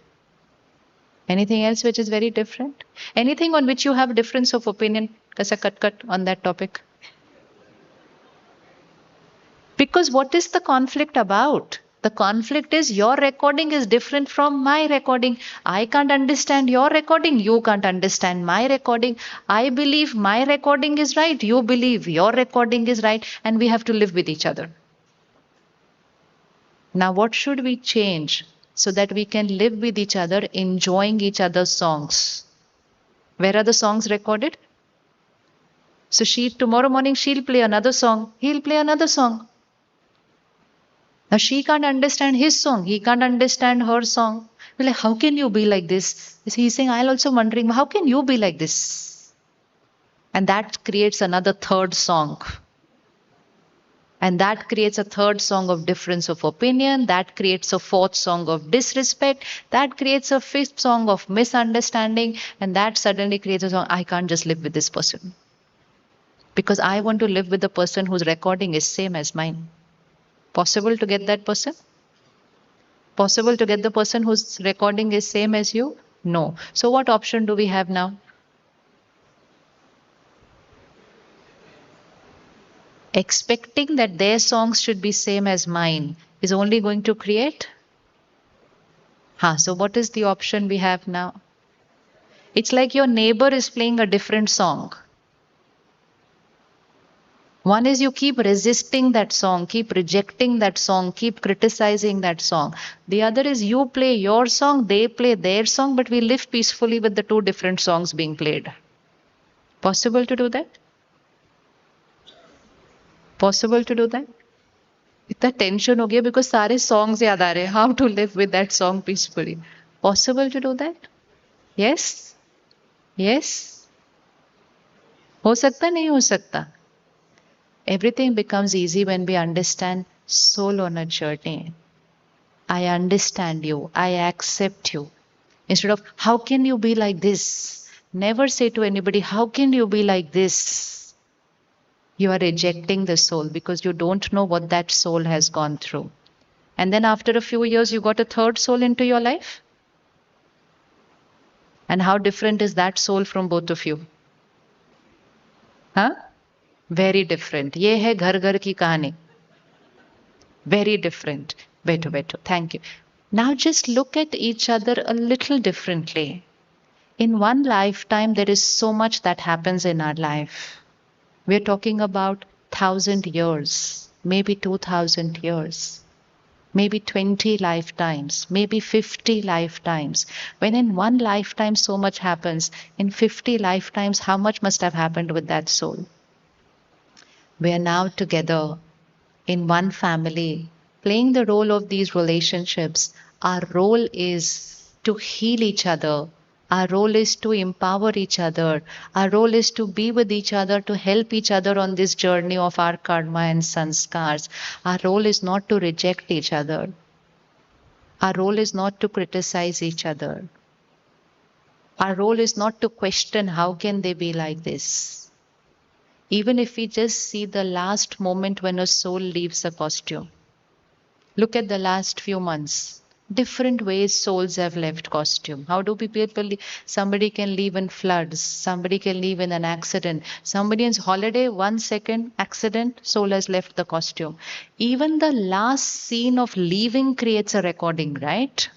Anything else which is very different? Anything on which you have difference of opinion? Kasa cut on that topic. Because what is the conflict about? The conflict is your recording is different from my recording. I can't understand your recording. You can't understand my recording. I believe my recording is right. You believe your recording is right. And we have to live with each other. Now, what should we change so that we can live with each other, enjoying each other's songs? Where are the songs recorded? So tomorrow morning she'll play another song. He'll play another song. Now she can't understand his song. He can't understand her song. We're like, how can you be like this? He's saying, I'm also wondering, how can you be like this? And that creates another third song. And that creates a third song of difference of opinion. That creates a fourth song of disrespect. That creates a fifth song of misunderstanding. And that suddenly creates a song, I can't just live with this person. Because I want to live with the person whose recording is same as mine. Possible to get that person? Possible to get the person whose recording is same as you? No. So what option do we have now? Expecting that their songs should be same as mine is only going to create. So what is the option we have now? It's like your neighbor is playing a different song. One is you keep resisting that song, keep rejecting that song, keep criticizing that song. The other is you play your song, they play their song, but we live peacefully with the two different songs being played. Possible to do that? Possible to do that? इतना tension हो गया because सारे songs याद आ रहे हैं. How to live with that song peacefully? Possible to do that? Yes? Yes? हो सकता नहीं हो सकता? Everything becomes easy when we understand soul on a journey. I understand you. I accept you. Instead of, how can you be like this? Never say to anybody, how can you be like this? You are rejecting the soul because you don't know what that soul has gone through. And then after a few years, you got a third soul into your life. And how different is that soul from both of you? Huh? Very different. ये है घर घर की कहानी. Very different. Beto, beto. Thank you. Now just look at each other a little differently. In one lifetime, there is so much that happens in our life. We're talking about 1,000 years, maybe 2,000 years, maybe 20 lifetimes, maybe 50 lifetimes. When in one lifetime so much happens, in 50 lifetimes, how much must have happened with that soul? We are now together in one family, playing the role of these relationships. Our role is to heal each other. Our role is to empower each other. Our role is to be with each other, to help each other on this journey of our karma and sanskars. Our role is not to reject each other. Our role is not to criticize each other. Our role is not to question how can they be like this. Even if we just see the last moment when a soul leaves a costume. Look at the last few months. Different ways souls have left costume. How do people, somebody can leave in floods, somebody can leave in an accident, somebody in holiday, 1 second accident, soul has left the costume. Even the last scene of leaving creates a recording, right?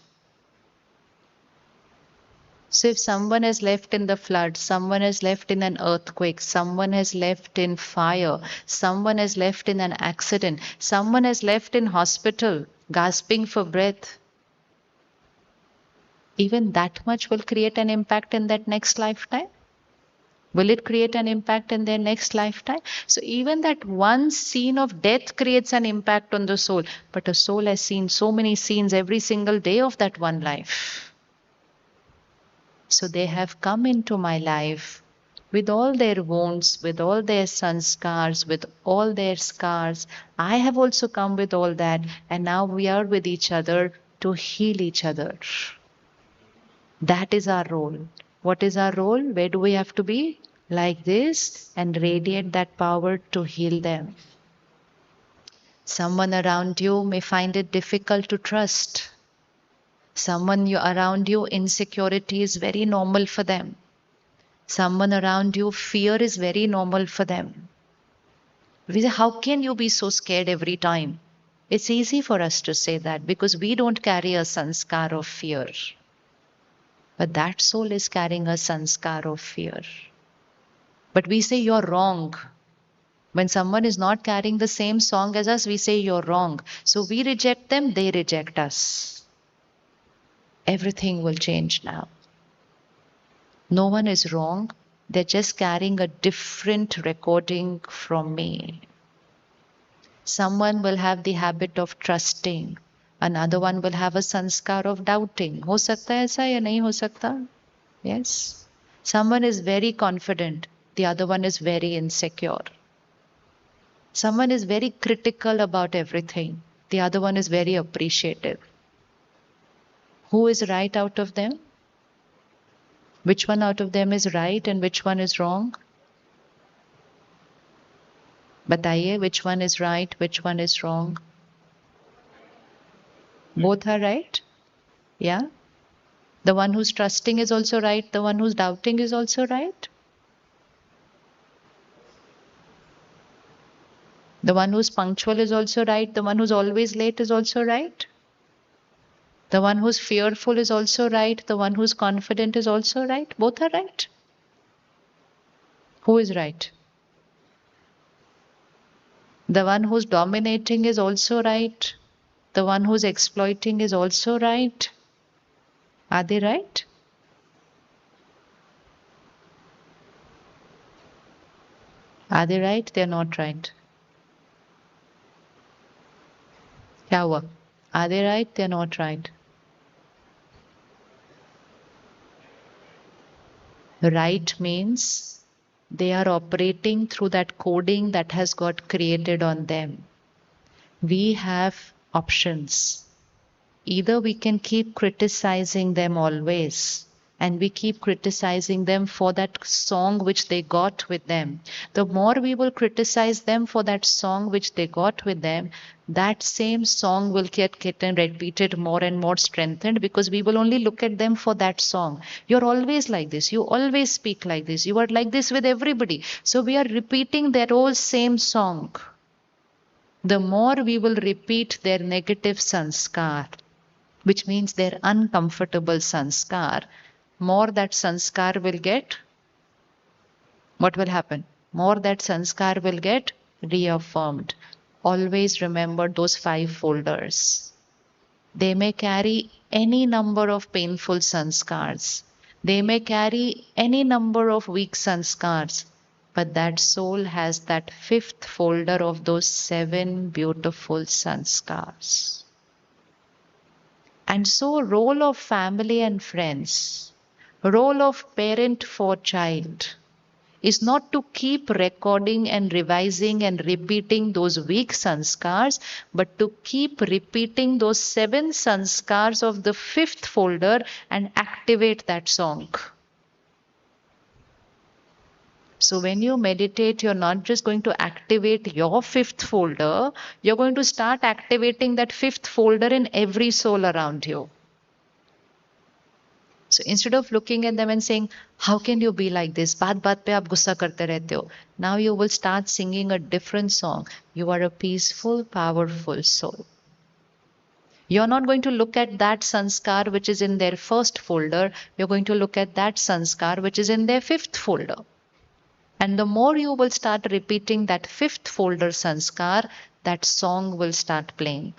So if someone has left in the flood, someone has left in an earthquake, someone has left in fire, someone has left in an accident, someone has left in hospital, gasping for breath, even that much will create an impact in that next lifetime. Will it create an impact in their next lifetime? So even that one scene of death creates an impact on the soul. But a soul has seen so many scenes every single day of that one life. So they have come into my life with all their wounds, with all their sanskars, with all their scars. I have also come with all that, and now we are with each other to heal each other. That is our role. What is our role? Where do we have to be? Like this and radiate that power to heal them. Someone around you may find it difficult to trust. Someone around you, insecurity is very normal for them. Someone around you, fear is very normal for them. We say, how can you be so scared every time? It's easy for us to say that because we don't carry a sanskar of fear. But that soul is carrying a sanskar of fear. But we say you're wrong. When someone is not carrying the same song as us, we say you're wrong. So we reject them, they reject us. Everything will change now. No one is wrong. They're just carrying a different recording from me. Someone will have the habit of trusting. Another one will have a sanskar of doubting. हो सकता है ऐसा या नहीं हो सकता? Yes. Someone is very confident. The other one is very insecure. Someone is very critical about everything. The other one is very appreciative. Who is right out of them? Which one out of them is right and which one is wrong? बताइए, which one is right, which one is wrong? Both are right? Yeah? The one who's trusting is also right, the one who's doubting is also right? The one who's punctual is also right, the one who's always late is also right? The one who's fearful is also right, the one who's confident is also right? Both are right? Who is right? The one who's dominating is also right. The one who's exploiting is also right. Are they right? Are they right? They're not right. क्या हुआ? Are they right? They're not right. Right means they are operating through that coding that has got created on them. We have options. Either we can keep criticizing them always, and we keep criticizing them for that song which they got with them. The more we will criticize them for that song which they got with them, that same song will get repeated more and more strengthened because we will only look at them for that song. You're always like this. You always speak like this. You are like this with everybody. So we are repeating that old same song. The more we will repeat their negative sanskar, which means their uncomfortable sanskar, more that sanskar will get, what will happen? More that sanskar will get reaffirmed. Always remember those 5 folders. They may carry any number of painful sanskars. They may carry any number of weak sanskars. But that soul has that 5th folder of those 7 beautiful sanskars. And so, role of family and friends, role of parent for child is not to keep recording and revising and repeating those weak sanskars, but to keep repeating those 7 sanskars of the 5th folder and activate that song. So when you meditate, you're not just going to activate your 5th folder, you're going to start activating that 5th folder in every soul around you. So instead of looking at them and saying, how can you be like this? बात बात पे आप गुस्सा करते रहते हो. Now you will start singing a different song. You are a peaceful, powerful soul. You're not going to look at that sanskar which is in their 1st folder. You're going to look at that sanskar which is in their 5th folder. And the more you will start repeating that 5th folder sanskar, that song will start playing.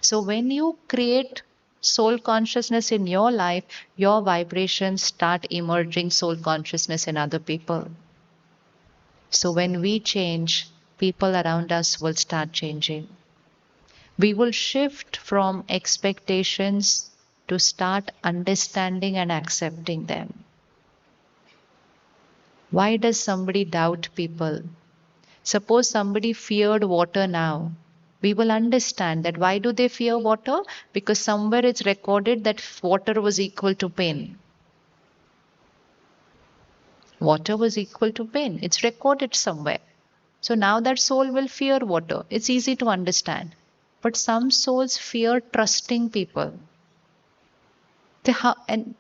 So when you create soul consciousness in your life, your vibrations start emerging soul consciousness in other people. So when we change, people around us will start changing. We will shift from expectations to start understanding and accepting them. Why does somebody doubt people? Suppose somebody feared water now. We will understand that why do they fear water? Because somewhere it's recorded that water was equal to pain. Water was equal to pain. It's recorded somewhere. So now that soul will fear water. It's easy to understand. But some souls fear trusting people. And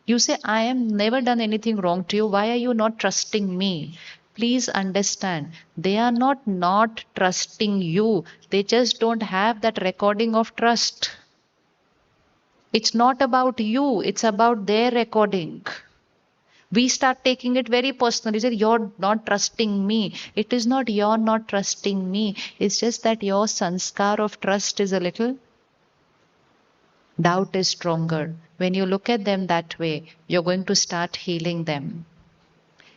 you say, I am never done anything wrong to you. Why are you not trusting me? Please understand, they are not trusting you. They just don't have that recording of trust. It's not about you, it's about their recording. We start taking it very personally. Say, you're not trusting me. It is not you're not trusting me. It's just that your sanskar of trust is a little, doubt is stronger. When you look at them that way, you're going to start healing them.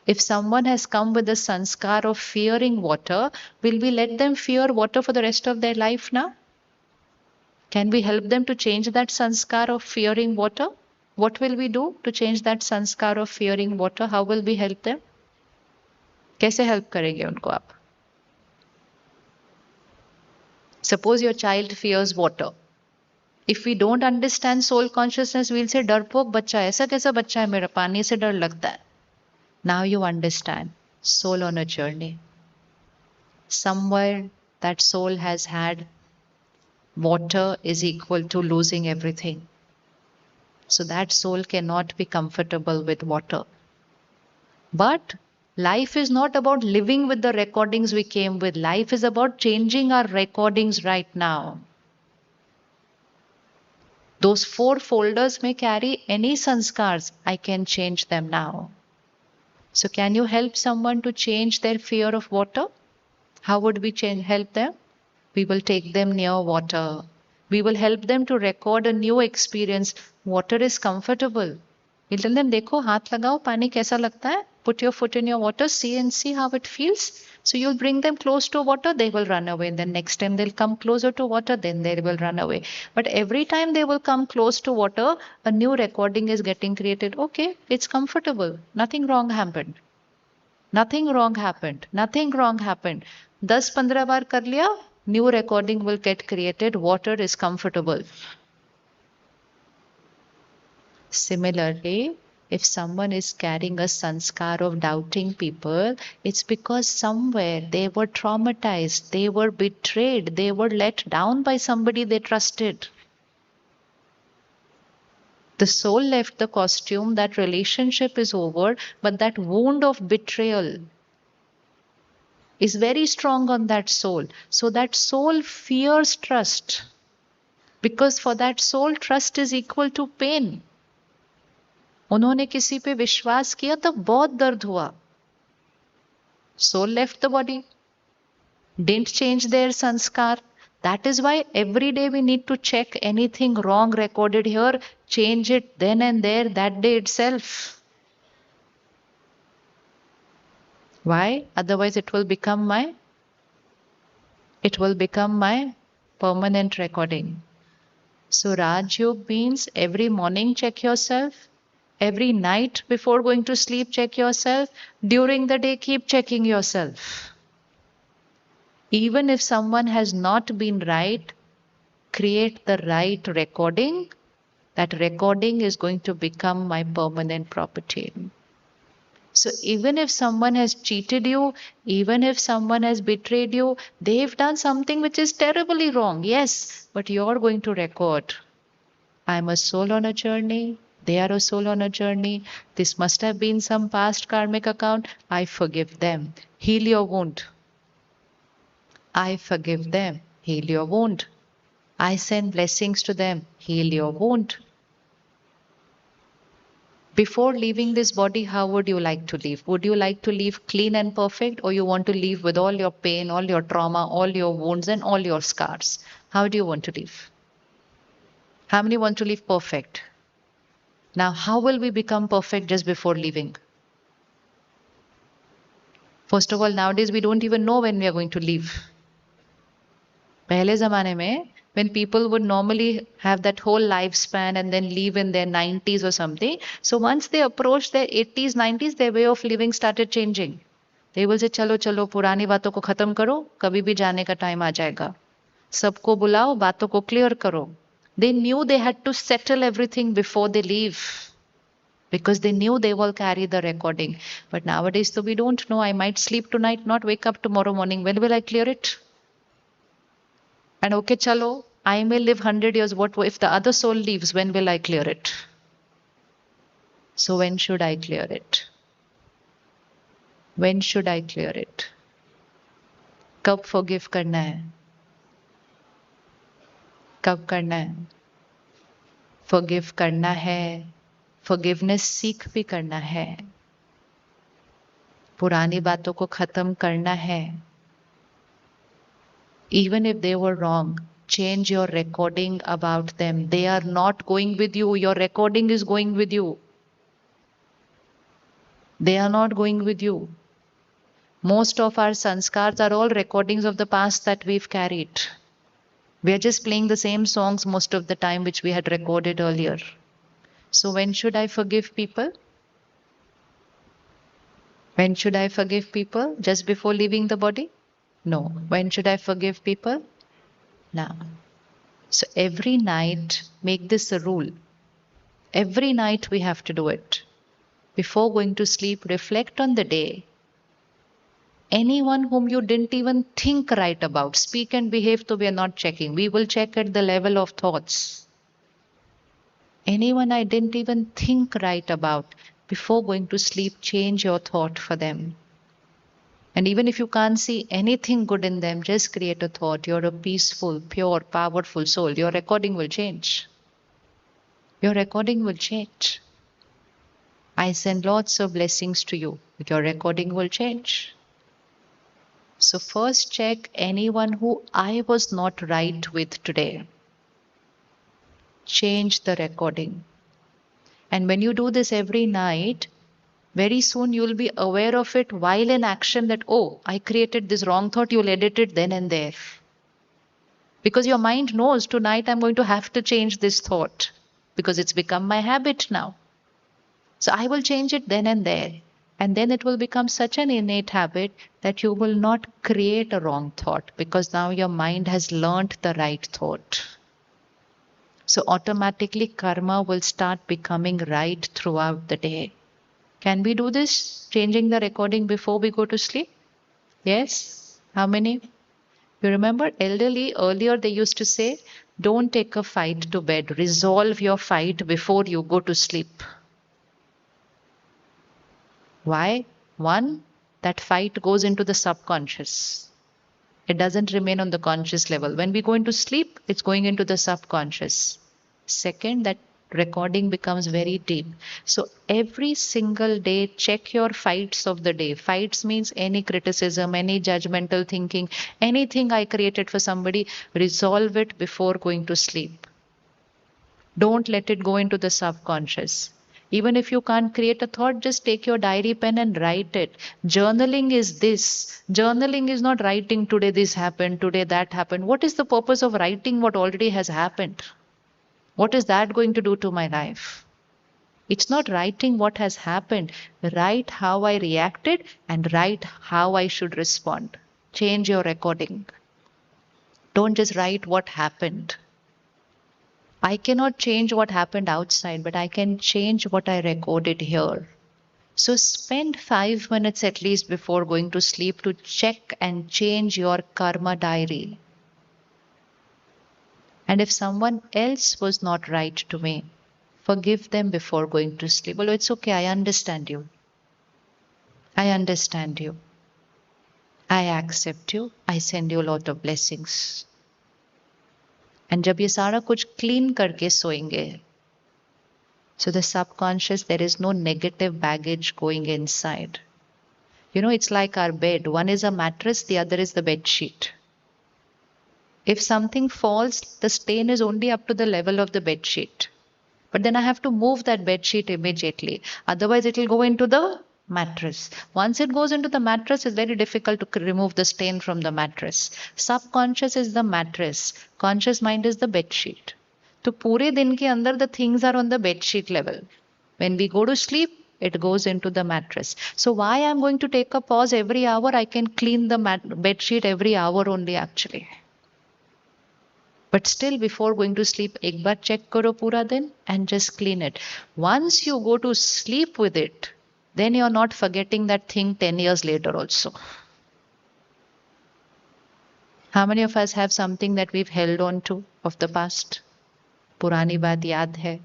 If someone has come with a sanskar of fearing water, will we let them fear water for the rest of their life now? Can we help them to change that sanskar of fearing water? What will we do to change that sanskar of fearing water? How will we help them? कैसे help करेंगे उनको आप? Suppose your child fears water. If we don't understand soul consciousness, we'll say डरपोक बच्चा, ऐसा कैसा बच्चा है मेरा, पानी से डर लगता है. Now you understand. Soul on a journey. Somewhere that soul has had water is equal to losing everything. So that soul cannot be comfortable with water. But life is not about living with the recordings we came with. Life is about changing our recordings right now. Those 4 folders may carry any sanskars. I can change them now. So can you help someone to change their fear of water? How would we help them? We will take them near water. We will help them to record a new experience. Water is comfortable. We'll tell them, देखो हाथ लगाओ पानी कैसा लगता है. Put your foot in your water, see and see how it feels. So you'll bring them close to water, they will run away. Then next time they'll come closer to water, then they will run away. But every time they will come close to water, a new recording is getting created. Okay, it's comfortable. Nothing wrong happened. Nothing wrong happened. Nothing wrong happened. 10-15 बार कर लिया, new recording will get created. Water is comfortable. Similarly, if someone is carrying a sanskar of doubting people, it's because somewhere they were traumatized, they were betrayed, they were let down by somebody they trusted. The soul left the costume, that relationship is over, but that wound of betrayal is very strong on that soul. So that soul fears trust. Because for that soul, trust is equal to pain. उन्होंने किसी पे विश्वास किया तब बहुत दर्द हुआ. Soul left the body. Didn't change their sanskar. That is why every day we need to check anything wrong recorded here, change it then and there, that day itself. Why? Otherwise it will become my permanent recording. So Raj Yoga means every morning check yourself. Every night before going to sleep, check yourself. During the day, keep checking yourself. Even if someone has not been right, create the right recording. That recording is going to become my permanent property. So even if someone has cheated you, even if someone has betrayed you, they've done something which is terribly wrong. Yes, but you're going to record. I'm a soul on a journey. They are a soul on a journey. This must have been some past karmic account. I forgive them. Heal your wound. I forgive them. Heal your wound. I send blessings to them. Heal your wound. Before leaving this body, how would you like to leave? Would you like to leave clean and perfect, or you want to leave with all your pain, all your trauma, all your wounds, and all your scars? How do you want to leave? How many want to leave perfect? Now, how will we become perfect just before leaving? First of all, nowadays we don't even know when we are going to leave. पहले ज़माने में, when people would normally have that whole lifespan and then leave in their 90s or something, so once they approached their 80s, 90s, their way of living started changing. They will say, चलो चलो पुरानी बातों को खत्म करो, कभी भी जाने का टाइम आ जाएगा. सबको बुलाओ, बातों को क्लियर करो. They knew they had to settle everything before they leave. Because they knew they will carry the recording. But nowadays, so we don't know. I might sleep tonight, not wake up tomorrow morning. When will I clear it? And okay, chalo, I may live 100 years. What if the other soul leaves? When will I clear it? So when should I clear it? When should I clear it? कब forgive करना है? कब करना है? Forgive करना है, forgiveness सीख भी करना है, पुरानी बातों को खत्म करना है. Even if they were wrong, change your recording about them. They are not going with you. Your recording is going with you. They are not going with you. Most of our sanskars are all recordings of the past that we've carried. We are just playing the same songs most of the time which we had recorded earlier. So when should I forgive people? When should I forgive people? Just before leaving the body? No. When should I forgive people? Now. So every night, make this a rule. Every night we have to do it. Before going to sleep, reflect on the day. Anyone whom you didn't even think right about, speak and behave, so we are not checking. We will check at the level of thoughts. Anyone I didn't even think right about, before going to sleep, change your thought for them. And even if you can't see anything good in them, just create a thought. You're a peaceful, pure, powerful soul. Your recording will change. Your recording will change. I send lots of blessings to you. Your recording will change. So first check anyone who I was not right with today. Change the recording. And when you do this every night, very soon you'll be aware of it while in action that, oh, I created this wrong thought, you'll edit it then and there. Because your mind knows tonight I'm going to have to change this thought because it's become my habit now. So I will change it then and there. And then it will become such an innate habit that you will not create a wrong thought because now your mind has learnt the right thought. So automatically karma will start becoming right throughout the day. Can we do this? Changing the recording before we go to sleep? Yes? How many? You remember elderly earlier they used to say, don't take a fight to bed. Resolve your fight before you go to sleep. Why? One, that fight goes into the subconscious. It doesn't remain on the conscious level. When we go into sleep, it's going into the subconscious. Second, that recording becomes very deep. So every single day, check your fights of the day. Fights means any criticism, any judgmental thinking, anything I created for somebody, resolve it before going to sleep. Don't let it go into the subconscious. Even if you can't create a thought, just take your diary pen and write it. Journaling is this. Journaling is not writing today this happened, today that happened. What is the purpose of writing what already has happened? What is that going to do to my life? It's not writing what has happened. Write how I reacted and write how I should respond. Change your recording. Don't just write what happened. I cannot change what happened outside, but I can change what I recorded here. So spend 5 minutes at least before going to sleep to check and change your karma diary. And if someone else was not right to me, forgive them before going to sleep. Well, it's okay. I understand you. I understand you. I accept you. I send you a lot of blessings. And जब ये सारा कुछ clean करके सोएंगे, so the subconscious, there is no negative baggage going inside. You know, it's like our bed. One is a mattress, the other is the bed sheet. If something falls, the stain is only up to the level of the bed sheet. But then I have to move that bed sheet immediately. Otherwise, it will go into the mattress. Once it goes into the mattress, it's very difficult to remove the stain from the mattress. Subconscious is the mattress. Conscious mind is the bed sheet. तो पूरे दिन के अंदर the things are on the bed sheet level. When we go to sleep, it goes into the mattress. So why I'm going to take a pause every hour? I can clean the bed sheet every hour only actually. But still before going to sleep, एक बार check करो पूरा दिन and just clean it. Once you go to sleep with it, then you're not forgetting that thing 10 years later also. How many of us have something that we've held on to of the past? पुरानी बात याद है.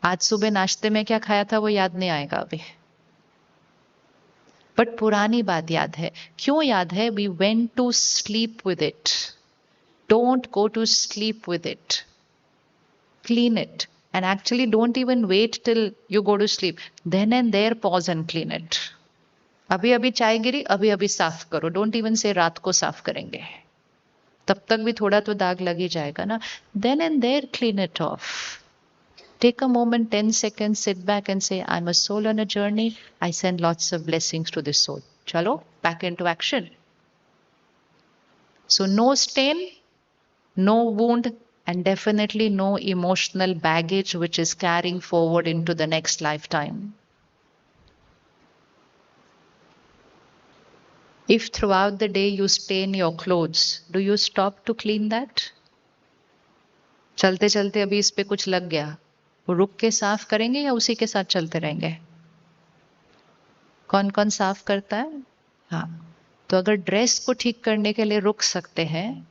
आज सुबह नाश्ते में क्या खाया था वो याद नहीं आएगा अभी. बट पुरानी बात याद है. क्यों याद है? We went to sleep with it. Don't go to sleep with it. Clean it. And actually don't even wait till you go to sleep. Then and there pause and clean it. अभी अभी चाय गिरी, अभी अभी साफ करो. Don't even से रात को साफ करेंगे, तब तक भी थोड़ा तो दाग लग ही जाएगा ना. Then and there clean it off. Take a moment, 10 seconds, sit back and say, I'm a soul on a journey. I send lots of blessings to this soul. Chalo, back into action. So no stain, no wound, and definitely no emotional baggage which is carrying forward into the next lifetime. If throughout the day you stain your clothes, do you stop to clean that? चलते चलते अभी इस पे कुछ लग गया, वो रुक के साफ करेंगे या उसी के साथ चलते रहेंगे? कौन कौन साफ करता है? हाँ, तो अगर ड्रेस को ठीक करने के लिए रुक सकते हैं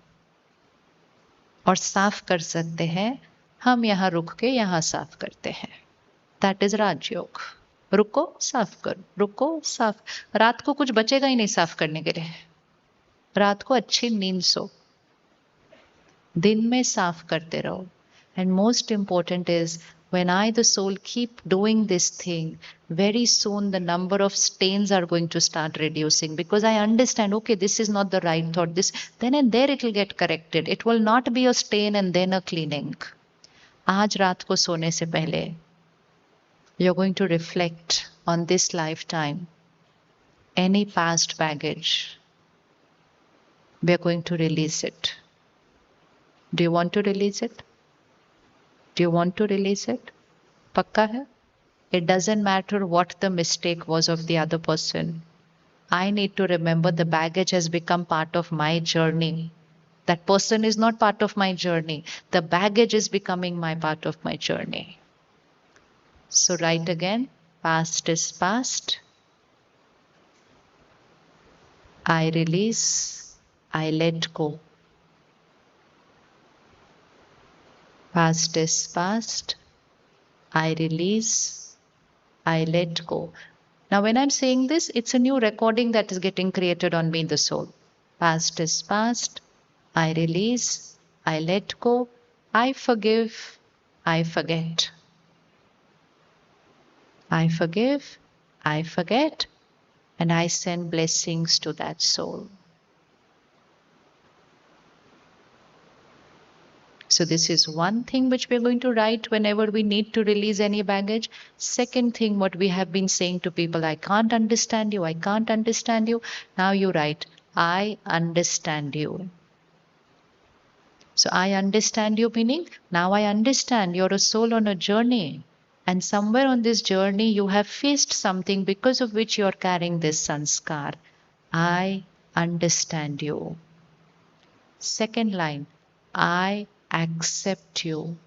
और साफ कर सकते हैं, हम यहाँ रुक के यहाँ साफ करते हैं. दैट इज राजयोग. रुको साफ करो, रुको साफ. रात को कुछ बचेगा ही नहीं साफ करने के लिए. रात को अच्छी नींद सो, दिन में साफ करते रहो. And most important is, when I, the soul, keep doing this thing, very soon the number of stains are going to start reducing, because I understand, okay, this is not the right thought, this, then and there it will get corrected. It will not be a stain and then a cleaning. आज रात को सोने से पहले you're going to reflect on this lifetime. Any past baggage, we are going to release it. Do you want to release it? Do you want to release it? Pakka hai? It doesn't matter what the mistake was of the other person. I need to remember the baggage has become part of my journey. That person is not part of my journey. The baggage is becoming my part of my journey. So write again. Past is past. I release. I let go. Past is past. I release. I let go. Now, when I'm saying this, it's a new recording that is getting created on me, the soul. Past is past. I release. I let go. I forgive. I forget. I forgive. I forget. And I send blessings to that soul. So this is one thing which we're going to write whenever we need to release any baggage. Second thing, what we have been saying to people, I can't understand you, I can't understand you. Now you write, I understand you. So I understand you meaning, now I understand you're a soul on a journey. And somewhere on this journey you have faced something because of which you're carrying this sanskar. I understand you. Second line, I accept you.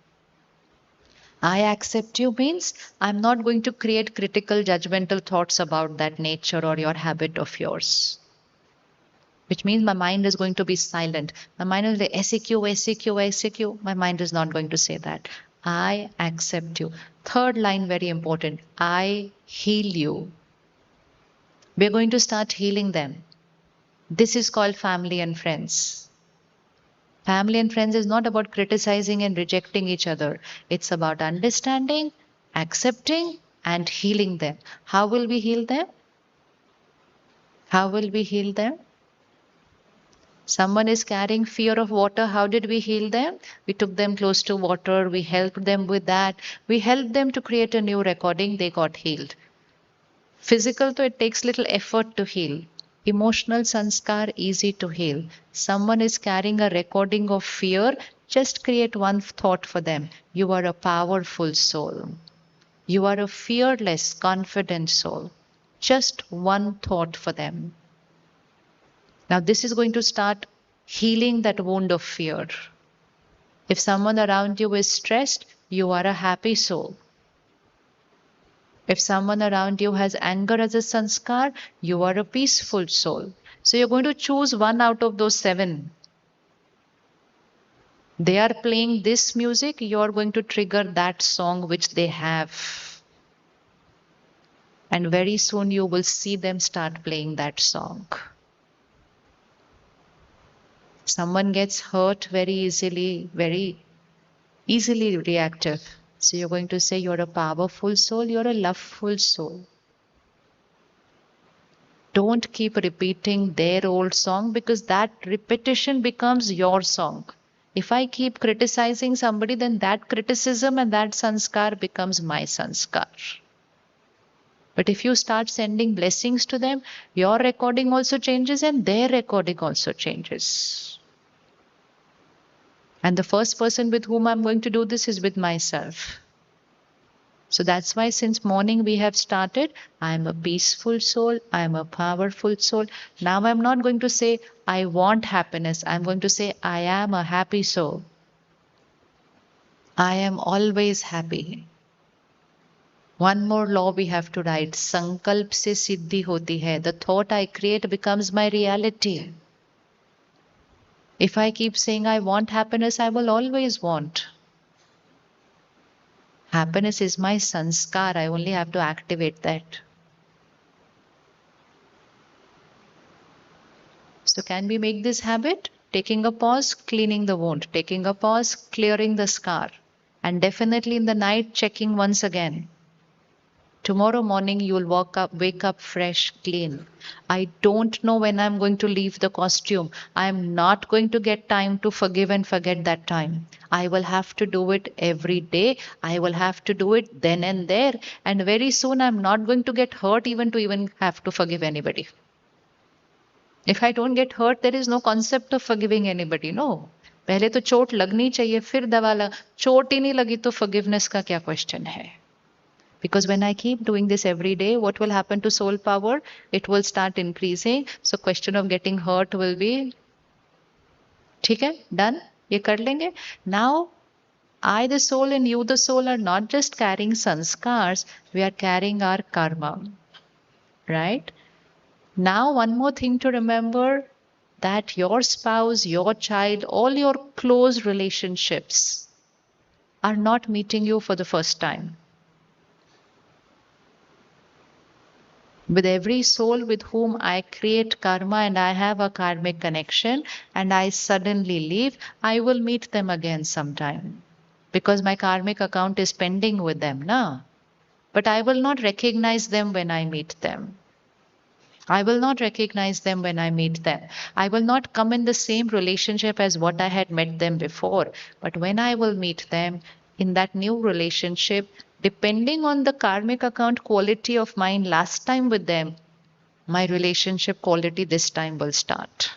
I accept you means I'm not going to create critical, judgmental thoughts about that nature or your habit of yours. Which means my mind is going to be silent. My mind is like, SEQ. My mind is not going to say that. I accept you. Third line, very important. I heal you. We're going to start healing them. This is called family and friends. Family and friends is not about criticizing and rejecting each other. It's about understanding, accepting, and healing them. How will we heal them? How will we heal them? Someone is carrying fear of water. How did we heal them? We took them close to water. We helped them with that. We helped them to create a new recording. They got healed. Physical, though, it takes little effort to heal. Emotional sanskar, easy to heal. Someone is carrying a recording of fear, just create one thought for them. You are a powerful soul. You are a fearless, confident soul. Just one thought for them. Now this is going to start healing that wound of fear. If someone around you is stressed, you are a happy soul. If someone around you has anger as a sanskar, you are a peaceful soul. So you're going to choose one out of those 7. They are playing this music, you're going to trigger that song which they have. And very soon you will see them start playing that song. Someone gets hurt very easily reactive. So you're going to say, you're a powerful soul, you're a loveful soul. Don't keep repeating their old song because that repetition becomes your song. If I keep criticizing somebody, then that criticism and that sanskar becomes my sanskar. But if you start sending blessings to them, your recording also changes and their recording also changes. And the first person with whom I'm going to do this is with myself. So that's why since morning we have started, I am a peaceful soul, I am a powerful soul. Now I'm not going to say, I want happiness. I'm going to say, I am a happy soul. I am always happy. One more law we have to write. Sankalp se siddhi hoti hai. The thought I create becomes my reality. If I keep saying I want happiness, I will always want. Happiness is my sanskar. I only have to activate that. So can we make this habit? Taking a pause, cleaning the wound. Taking a pause, clearing the scar. And definitely in the night, checking once again. Tomorrow morning you will wake up fresh, clean. I don't know when I'm going to leave the costume. I'm not going to get time to forgive and forget that time. I will have to do it every day. I will have to do it then and there. And very soon I'm not going to get hurt even to even have to forgive anybody. If I don't get hurt, there is no concept of forgiving anybody. No. पहले तो चोट लगनी चाहिए फिर दवा लग चोट ही नहीं लगी तो forgiveness का क्या question है? Because when I keep doing this every day, what will happen to soul power? It will start increasing. So question of getting hurt will be ठीक है done. ये कर लेंगे. Now I the soul and you the soul are not just carrying sanskars, we are carrying our karma. Right? Now, one more thing to remember that your spouse, your child, all your close relationships are not meeting you for the first time. With every soul with whom I create karma and I have a karmic connection and I suddenly leave, I will meet them again sometime because my karmic account is pending with them now. But I will not recognize them when I meet them. I will not recognize them when I meet them. I will not come in the same relationship as what I had met them before. But when I will meet them in that new relationship, depending on the karmic account quality of mine last time with them, my relationship quality this time will start.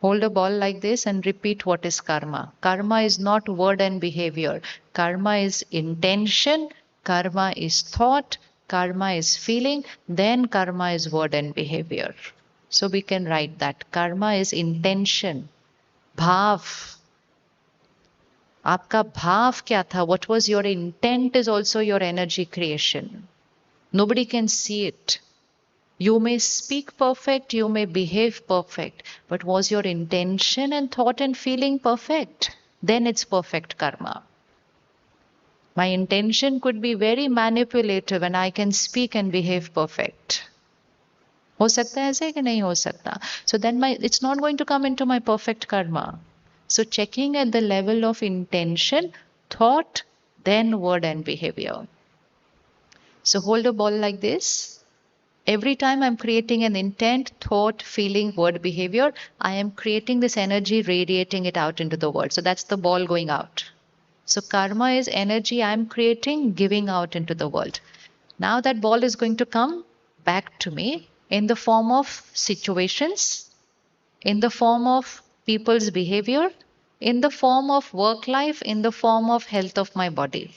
Hold a ball like this and repeat what is karma. Karma is not word and behavior. Karma is intention. Karma is thought. Karma is feeling. Then karma is word and behavior. So we can write that. Karma is intention. Bhav. आपका भाव क्या था? What was your intent is also your energy creation. Nobody can see it. You may speak perfect, you may behave perfect, but was your intention and thought and feeling perfect? Then it's perfect karma. My intention could be very manipulative and I can speak and behave perfect. हो सकता है ऐसे कि नहीं हो सकता? So then it's not going to come into my perfect karma. So checking at the level of intention, thought, then word and behavior. So hold a ball like this. Every time I'm creating an intent, thought, feeling, word, behavior, I am creating this energy, radiating it out into the world. So that's the ball going out. So karma is energy I'm creating, giving out into the world. Now that ball is going to come back to me in the form of situations, in the form of people's behavior, in the form of work life, in the form of health of my body.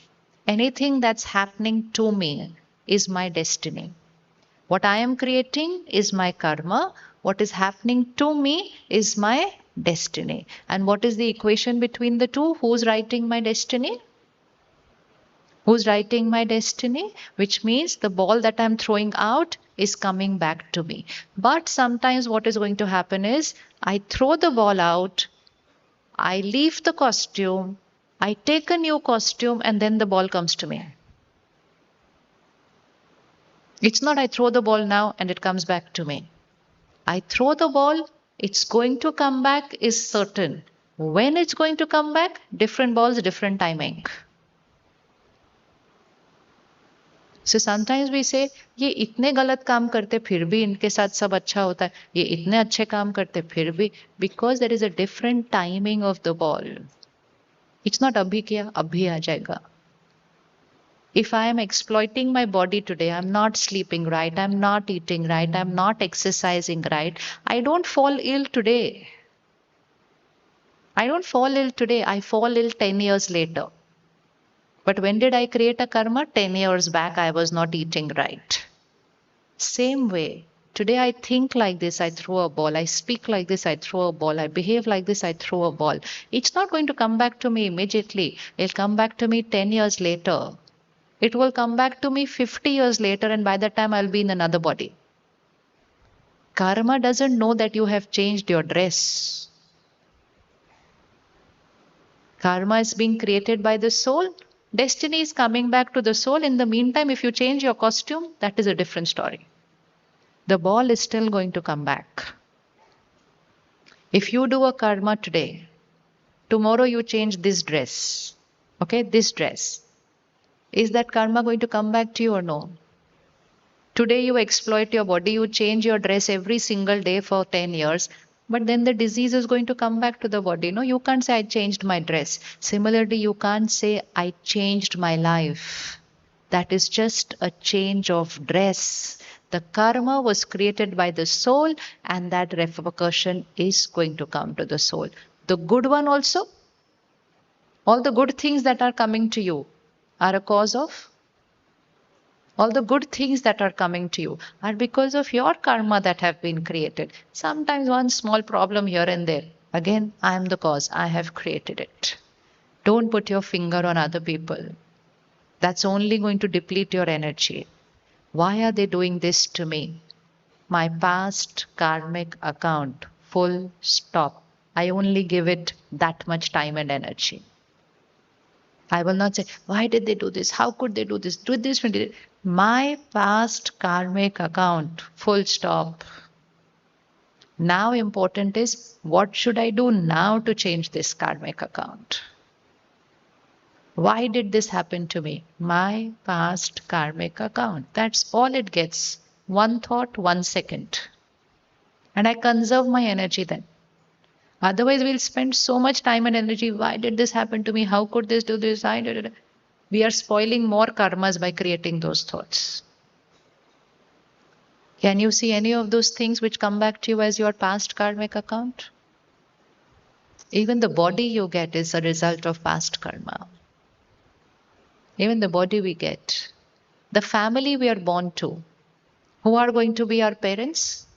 Anything that's happening to me is my destiny. What I am creating is my karma. What is happening to me is my destiny. And what is the equation between the two? Who's writing my destiny? Who's writing my destiny? Which means the ball that I'm throwing out is coming back to me. But sometimes what is going to happen is I throw the ball out, I leave the costume, I take a new costume, and then the ball comes to me. It's not I throw the ball now and it comes back to me. I throw the ball, it's going to come back is certain. When it's going to come back, different balls, different timing. So sometimes we say, ये इतने गलत काम करते फिर भी इनके साथ सब अच्छा होता है, ये इतने अच्छे काम करते फिर भी, because there is a different timing of the ball. It's not अभी किया अभी आ जाएगा. If I am exploiting my body today, I'm not sleeping right, I'm not eating right, I'm not exercising right, I don't fall ill today. I don't fall ill today, I fall ill 10 years later. But when did I create a karma? 10 years back, I was not eating right. Same way. Today I think like this, I throw a ball. I speak like this, I throw a ball. I behave like this, I throw a ball. It's not going to come back to me immediately. It'll come back to me 10 years later. It will come back to me 50 years later, and by that time I'll be in another body. Karma doesn't know that you have changed your dress. Karma is being created by the soul. Destiny is coming back to the soul. In the meantime, if you change your costume, that is a different story. The ball is still going to come back. If you do a karma today, tomorrow you change this dress. Okay, this dress. Is that karma going to come back to you or no? Today you exploit your body, you change your dress every single day for 10 years, but then the disease is going to come back to the body. No, you can't say I changed my dress. Similarly, you can't say I changed my life. That is just a change of dress. The karma was created by the soul, and that repercussion is going to come to the soul. The good one also, all the good things that are coming to you are a cause of all the good things that are coming to you are because of your karma that have been created. Sometimes one small problem here and there. Again, I am the cause. I have created it. Don't put your finger on other people. That's only going to deplete your energy. Why are they doing this to me? My past karmic account. Full stop. I only give it that much time and energy. I will not say, why did they do this? How could they do this? Do this when did it? My past karmic account. Full stop. Now important is what should I do now to change this karmic account? Why did this happen to me? My past karmic account. That's all it gets. One thought, 1 second. And I conserve my energy then. Otherwise, we'll spend so much time and energy. Why did this happen to me? How could this do this? I did it. We are spoiling more karmas by creating those thoughts. Can you see any of those things which come back to you as your past karmic account? Even the body you get is a result of past karma. Even the body we get. The family we are born to. Who are going to be our parents?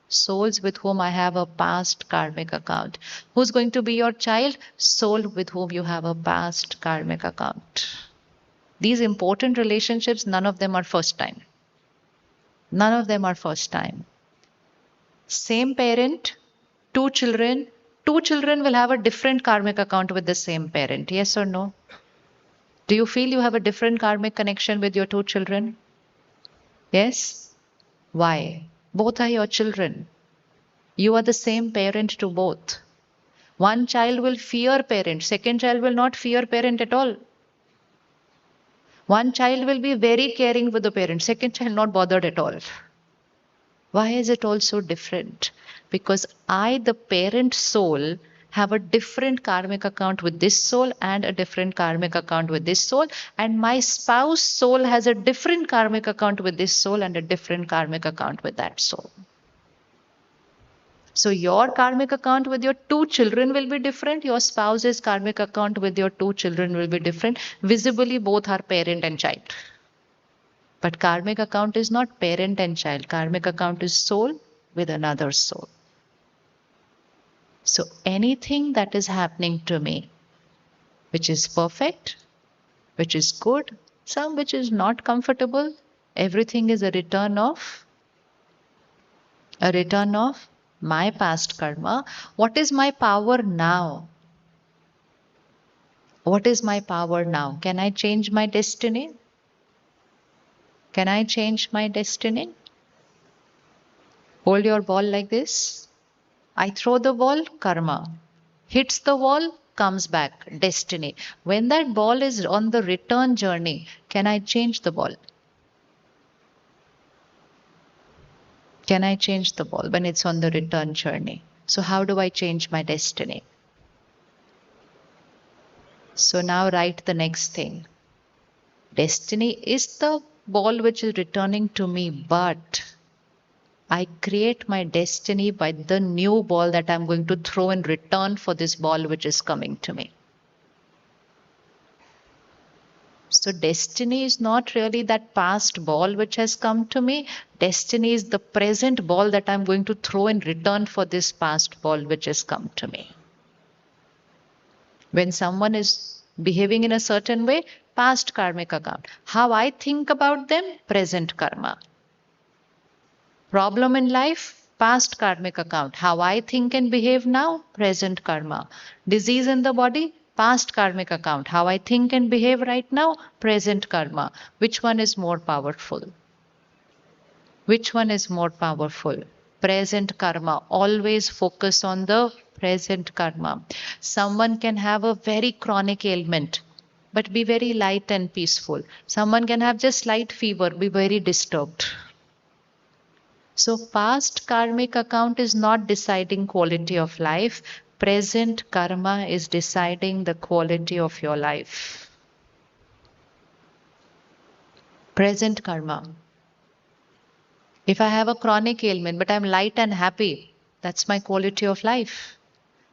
Souls with whom I have a past karmic account. Who's going to be your child? Soul with whom you have a past karmic account. These important relationships, none of them are first time. None of them are first time. Same parent, two children. Two children will have a different karmic account with the same parent. Yes or no? Do you feel you have a different karmic connection with your two children? Yes? Why? Both are your children. You are the same parent to both. One child will fear parent, second child will not fear parent at all. One child will be very caring with the parent, second child not bothered at all. Why is it all so different? Because I, the parent soul, have a different karmic account with this soul and a different karmic account with this soul, and my spouse soul has a different karmic account with this soul and a different karmic account with that soul. So your karmic account with your two children will be different. Your spouse's karmic account with your two children will be different. Visibly, both are parent and child. But karmic account is not parent and child. Karmic account is soul with another soul. So anything that is happening to me, which is perfect, which is good, some which is not comfortable, everything is a return of my past karma. What is my power now? What is my power now? Can I change my destiny? Can I change my destiny? Hold your ball like this. I throw the ball, karma. Hits the wall, comes back, destiny. When that ball is on the return journey, can I change the ball? Can I change the ball when it's on the return journey? So, how do I change my destiny? So, now write the next thing. Destiny is the ball which is returning to me, but I create my destiny by the new ball that I'm going to throw in return for this ball which is coming to me. So, destiny is not really that past ball which has come to me. Destiny is the present ball that I'm going to throw in return for this past ball which has come to me. When someone is behaving in a certain way, past karmic account. How I think about them, present karma. Problem in life, past karmic account. How I think and behave now, present karma. Disease in the body, past karmic account. How I think and behave right now, present karma. Which one is more powerful? Which one is more powerful? Present karma. Always focus on the present karma. Someone can have a very chronic ailment, but be very light and peaceful. Someone can have just slight fever, be very disturbed. So, past karmic account is not deciding quality of life. Present karma is deciding the quality of your life. Present karma. If I have a chronic ailment, but I'm light and happy, that's my quality of life.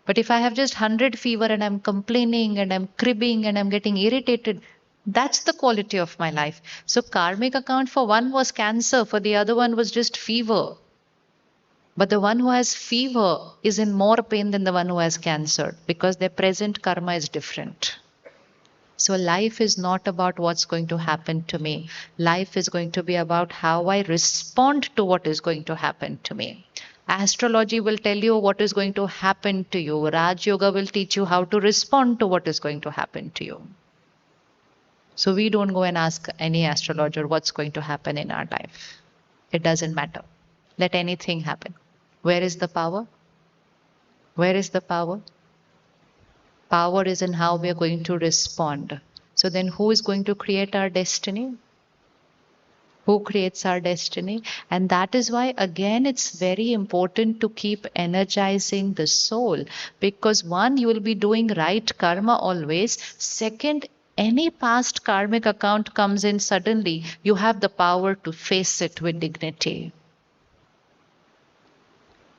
But if I have just 100 fever and I'm complaining and I'm cribbing and I'm getting irritated, that's the quality of my life. So, karmic account for one was cancer, for the other one was just fever. But the one who has fever is in more pain than the one who has cancer because their present karma is different. So, life is not about what's going to happen to me. Life is going to be about how I respond to what is going to happen to me. Astrology will tell you what is going to happen to you. Raj Yoga will teach you how to respond to what is going to happen to you. So, we don't go and ask any astrologer what's going to happen in our life. It doesn't matter. Let anything happen. Where is the power? Where is the power? Power is in how we are going to respond. So then who is going to create our destiny? Who creates our destiny? And that is why, again, it's very important to keep energizing the soul. Because one, you will be doing right karma always. Second, any past karmic account comes in suddenly, you have the power to face it with dignity.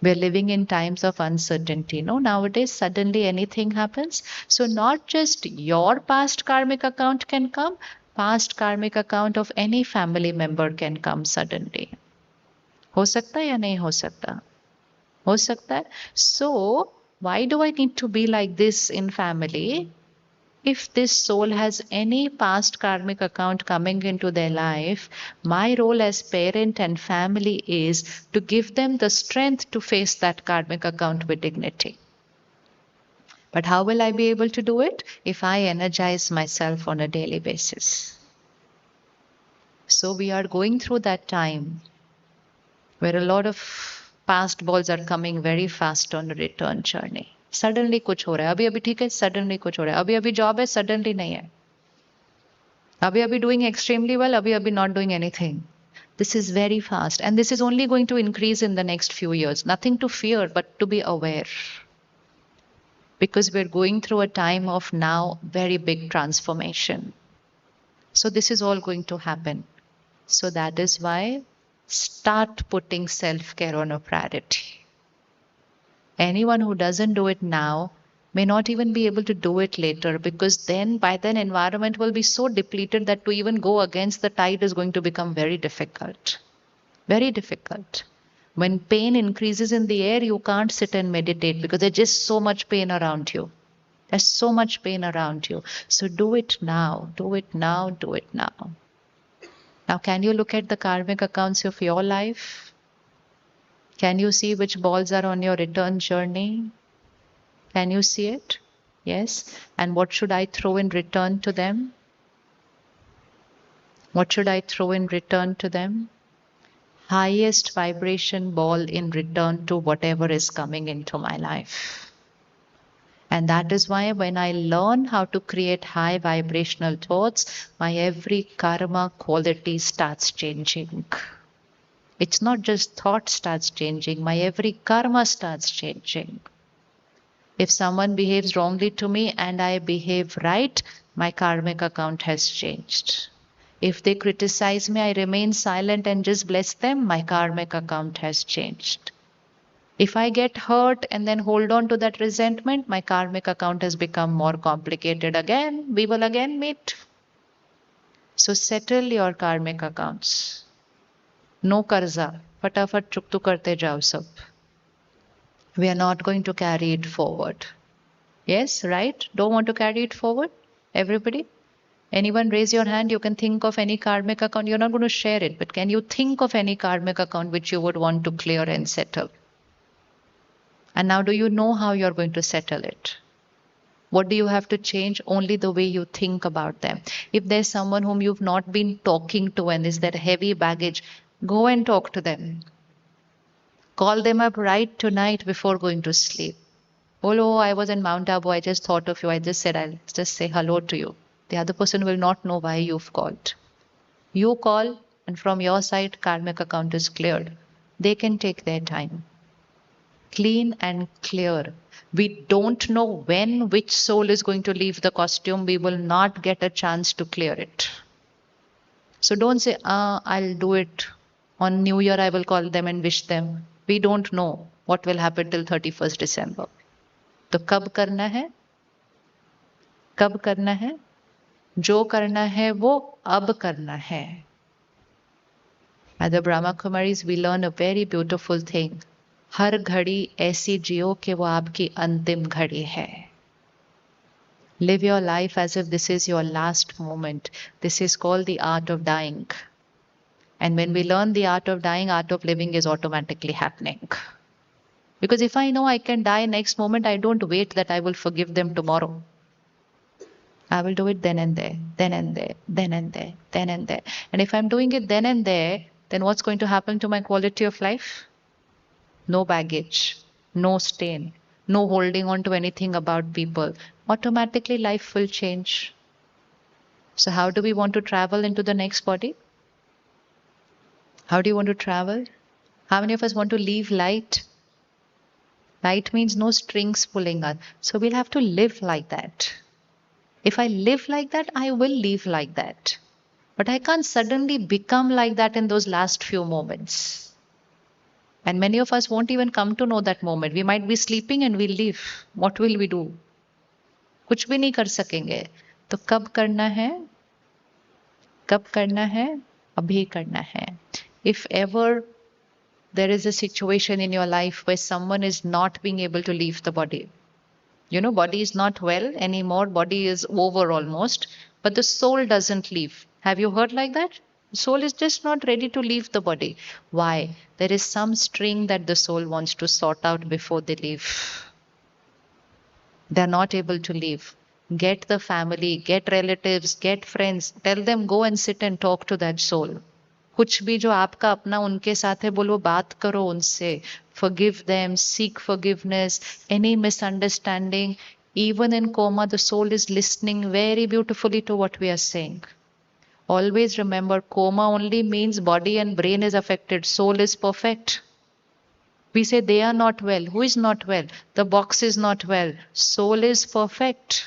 We're living in times of uncertainty. No, nowadays suddenly anything happens. So not just your past karmic account can come, past karmic account of any family member can come suddenly. हो सकता है या नहीं हो सकता? हो सकता है. So why do I need to be like this in family? If this soul has any past karmic account coming into their life, my role as parent and family is to give them the strength to face that karmic account with dignity. But how will I be able to do it? If I energize myself on a daily basis. So we are going through that time where a lot of past balls are coming very fast on a return journey. Suddenly कुछ हो रहा है, अभी अभी ठीक है, suddenly कुछ हो रहा है, अभी अभी job है, suddenly नहीं है. Abhi abhi doing extremely well, abhi abhi not doing anything. This is very fast, and this is only going to increase in the next few years. Nothing to fear, but to be aware. Because we're going through a time of now very big transformation. So this is all going to happen. So that is why start putting self-care on a priority. Anyone who doesn't do it now may not even be able to do it later because then by then environment will be so depleted that to even go against the tide is going to become very difficult. Very difficult. When pain increases in the air, you can't sit and meditate because there's just so much pain around you. There's so much pain around you. So do it now. Do it now. Do it now. Now, can you look at the karmic accounts of your life? Can you see which balls are on your return journey? Can you see it? Yes. And what should I throw in return to them? What should I throw in return to them? Highest vibration ball in return to whatever is coming into my life. And that is why when I learn how to create high vibrational thoughts, my every karma quality starts changing. It's not just thought starts changing, my every karma starts changing. If someone behaves wrongly to me and I behave right, my karmic account has changed. If they criticize me, I remain silent and just bless them, my karmic account has changed. If I get hurt and then hold on to that resentment, my karmic account has become more complicated again. We will again meet. So settle your karmic accounts. No karza. Fatafat chuktu karte jao sab. We are not going to carry it forward. Yes, right? Don't want to carry it forward? Everybody? Anyone raise your hand? You can think of any karmic account. You're not going to share it, but can you think of any karmic account which you would want to clear and settle? And now, do you know how you're going to settle it? What do you have to change? Only the way you think about them. If there's someone whom you've not been talking to and is that heavy baggage, go and talk to them. Call them up right tonight before going to sleep. Oh, I was in Mount Abu. I just thought of you. I just said I'll just say hello to you. The other person will not know why you've called. You call, and from your side, karmic account is cleared. They can take their time. Clean and clear. We don't know when which soul is going to leave the costume. We will not get a chance to clear it. So don't say, I'll do it. On New Year, I will call them and wish them. We don't know what will happen till 31st December. तो कब करना है? कब करना है? जो करना है वो अब करना है. At the Brahma Kumaris, we learn a very beautiful thing. हर घड़ी ऐसी जियो कि वो आपकी अंतिम घड़ी है. Live your life as if this is your last moment. This is called the art of dying. And when we learn the art of dying, art of living is automatically happening. Because if I know I can die next moment, I don't wait that I will forgive them tomorrow. I will do it then and there, then and there, then and there, then and there. And if I'm doing it then and there, then what's going to happen to my quality of life? No baggage, no stain, no holding on to anything about people. Automatically, life will change. So, how do we want to travel into the next body? How do you want to travel? How many of us want to leave light? Light means no strings pulling us. So, we'll have to live like that. If I live like that, I will live like that. But I can't suddenly become like that in those last few moments. And many of us won't even come to know that moment. We might be sleeping and we'll leave. What will we do? कुछ भी नहीं कर सकेंगे. तो कब करना है? कब करना है? अभी करना है. If ever there is a situation in your life where someone is not being able to leave the body, you know, body is not well anymore, body is over almost, but the soul doesn't leave. Have you heard like that? Soul is just not ready to leave the body. Why? There is some string that the soul wants to sort out before they leave. They're not able to leave. Get the family, get relatives, get friends. Tell them go and sit and talk to that soul. कुछ भी जो आपका अपना उनके साथ है बोलो बात करो उनसे. Forgive them, seek forgiveness, any misunderstanding. Even in coma, the soul is listening very beautifully to what we are saying. Always remember, coma only means body and brain is affected. Soul is perfect. We say they are not well. Who is not well? The box is not well. Soul is perfect.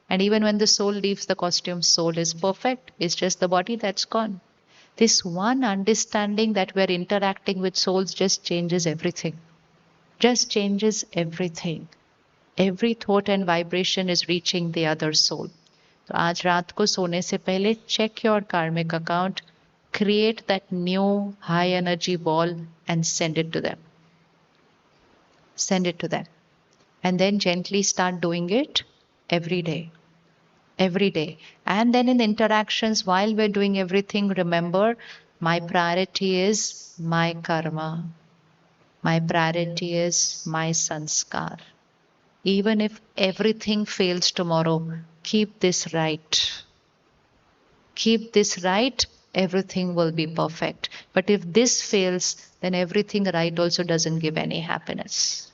And even when the soul leaves the costume, soul is perfect. It's just the body that's gone. This one understanding that we're interacting with souls just changes everything. Just changes everything. Every thought and vibration is reaching the other soul. तो आज रात को सोने से पहले check your karmic account, create that new high energy ball and send it to them. Send it to them. And then gently start doing it every day. Every day. And then in interactions, while we're doing everything, remember my priority is my karma. My priority is my sanskar. Even if everything fails tomorrow, keep this right. Keep this right, everything will be perfect. But if this fails, then everything right also doesn't give any happiness.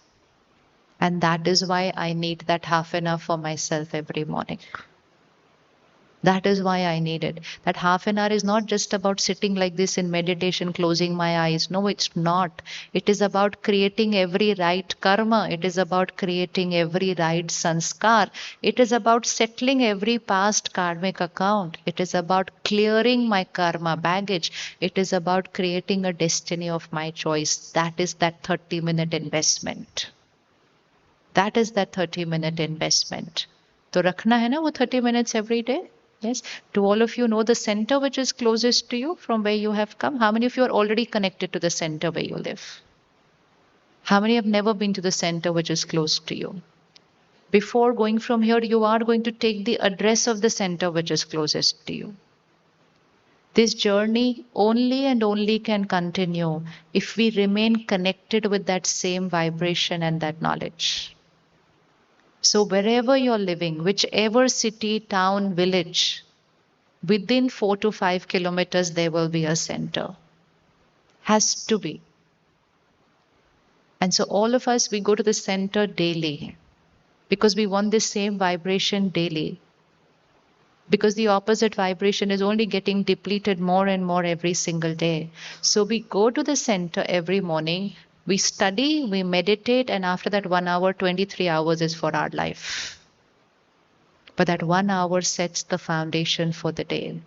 And that is why I need that half an hour for myself every morning. That is why I need it. That half an hour is not just about sitting like this in meditation, closing my eyes. No, it's not. It is about creating every right karma. It is about creating every right sanskar. It is about settling every past karmic account. It is about clearing my karma baggage. It is about creating a destiny of my choice. That is that 30-minute investment. That is that 30-minute investment. तो रखना है ना वो 30 minutes every day? Yes. Do all of you know the center which is closest to you from where you have come? How many of you are already connected to the center where you live? How many have never been to the center which is close to you? Before going from here, you are going to take the address of the center which is closest to you. This journey only and only can continue if we remain connected with that same vibration and that knowledge. So, wherever you're living, whichever city, town, village, within 4 to 5 kilometers, there will be a center. Has to be. And so, all of us, we go to the center daily because we want the same vibration daily. Because the opposite vibration is only getting depleted more and more every single day. So, we go to the center every morning, we study, we meditate, and after that 1 hour, 23 hours is for our life. But that 1 hour sets the foundation for the day.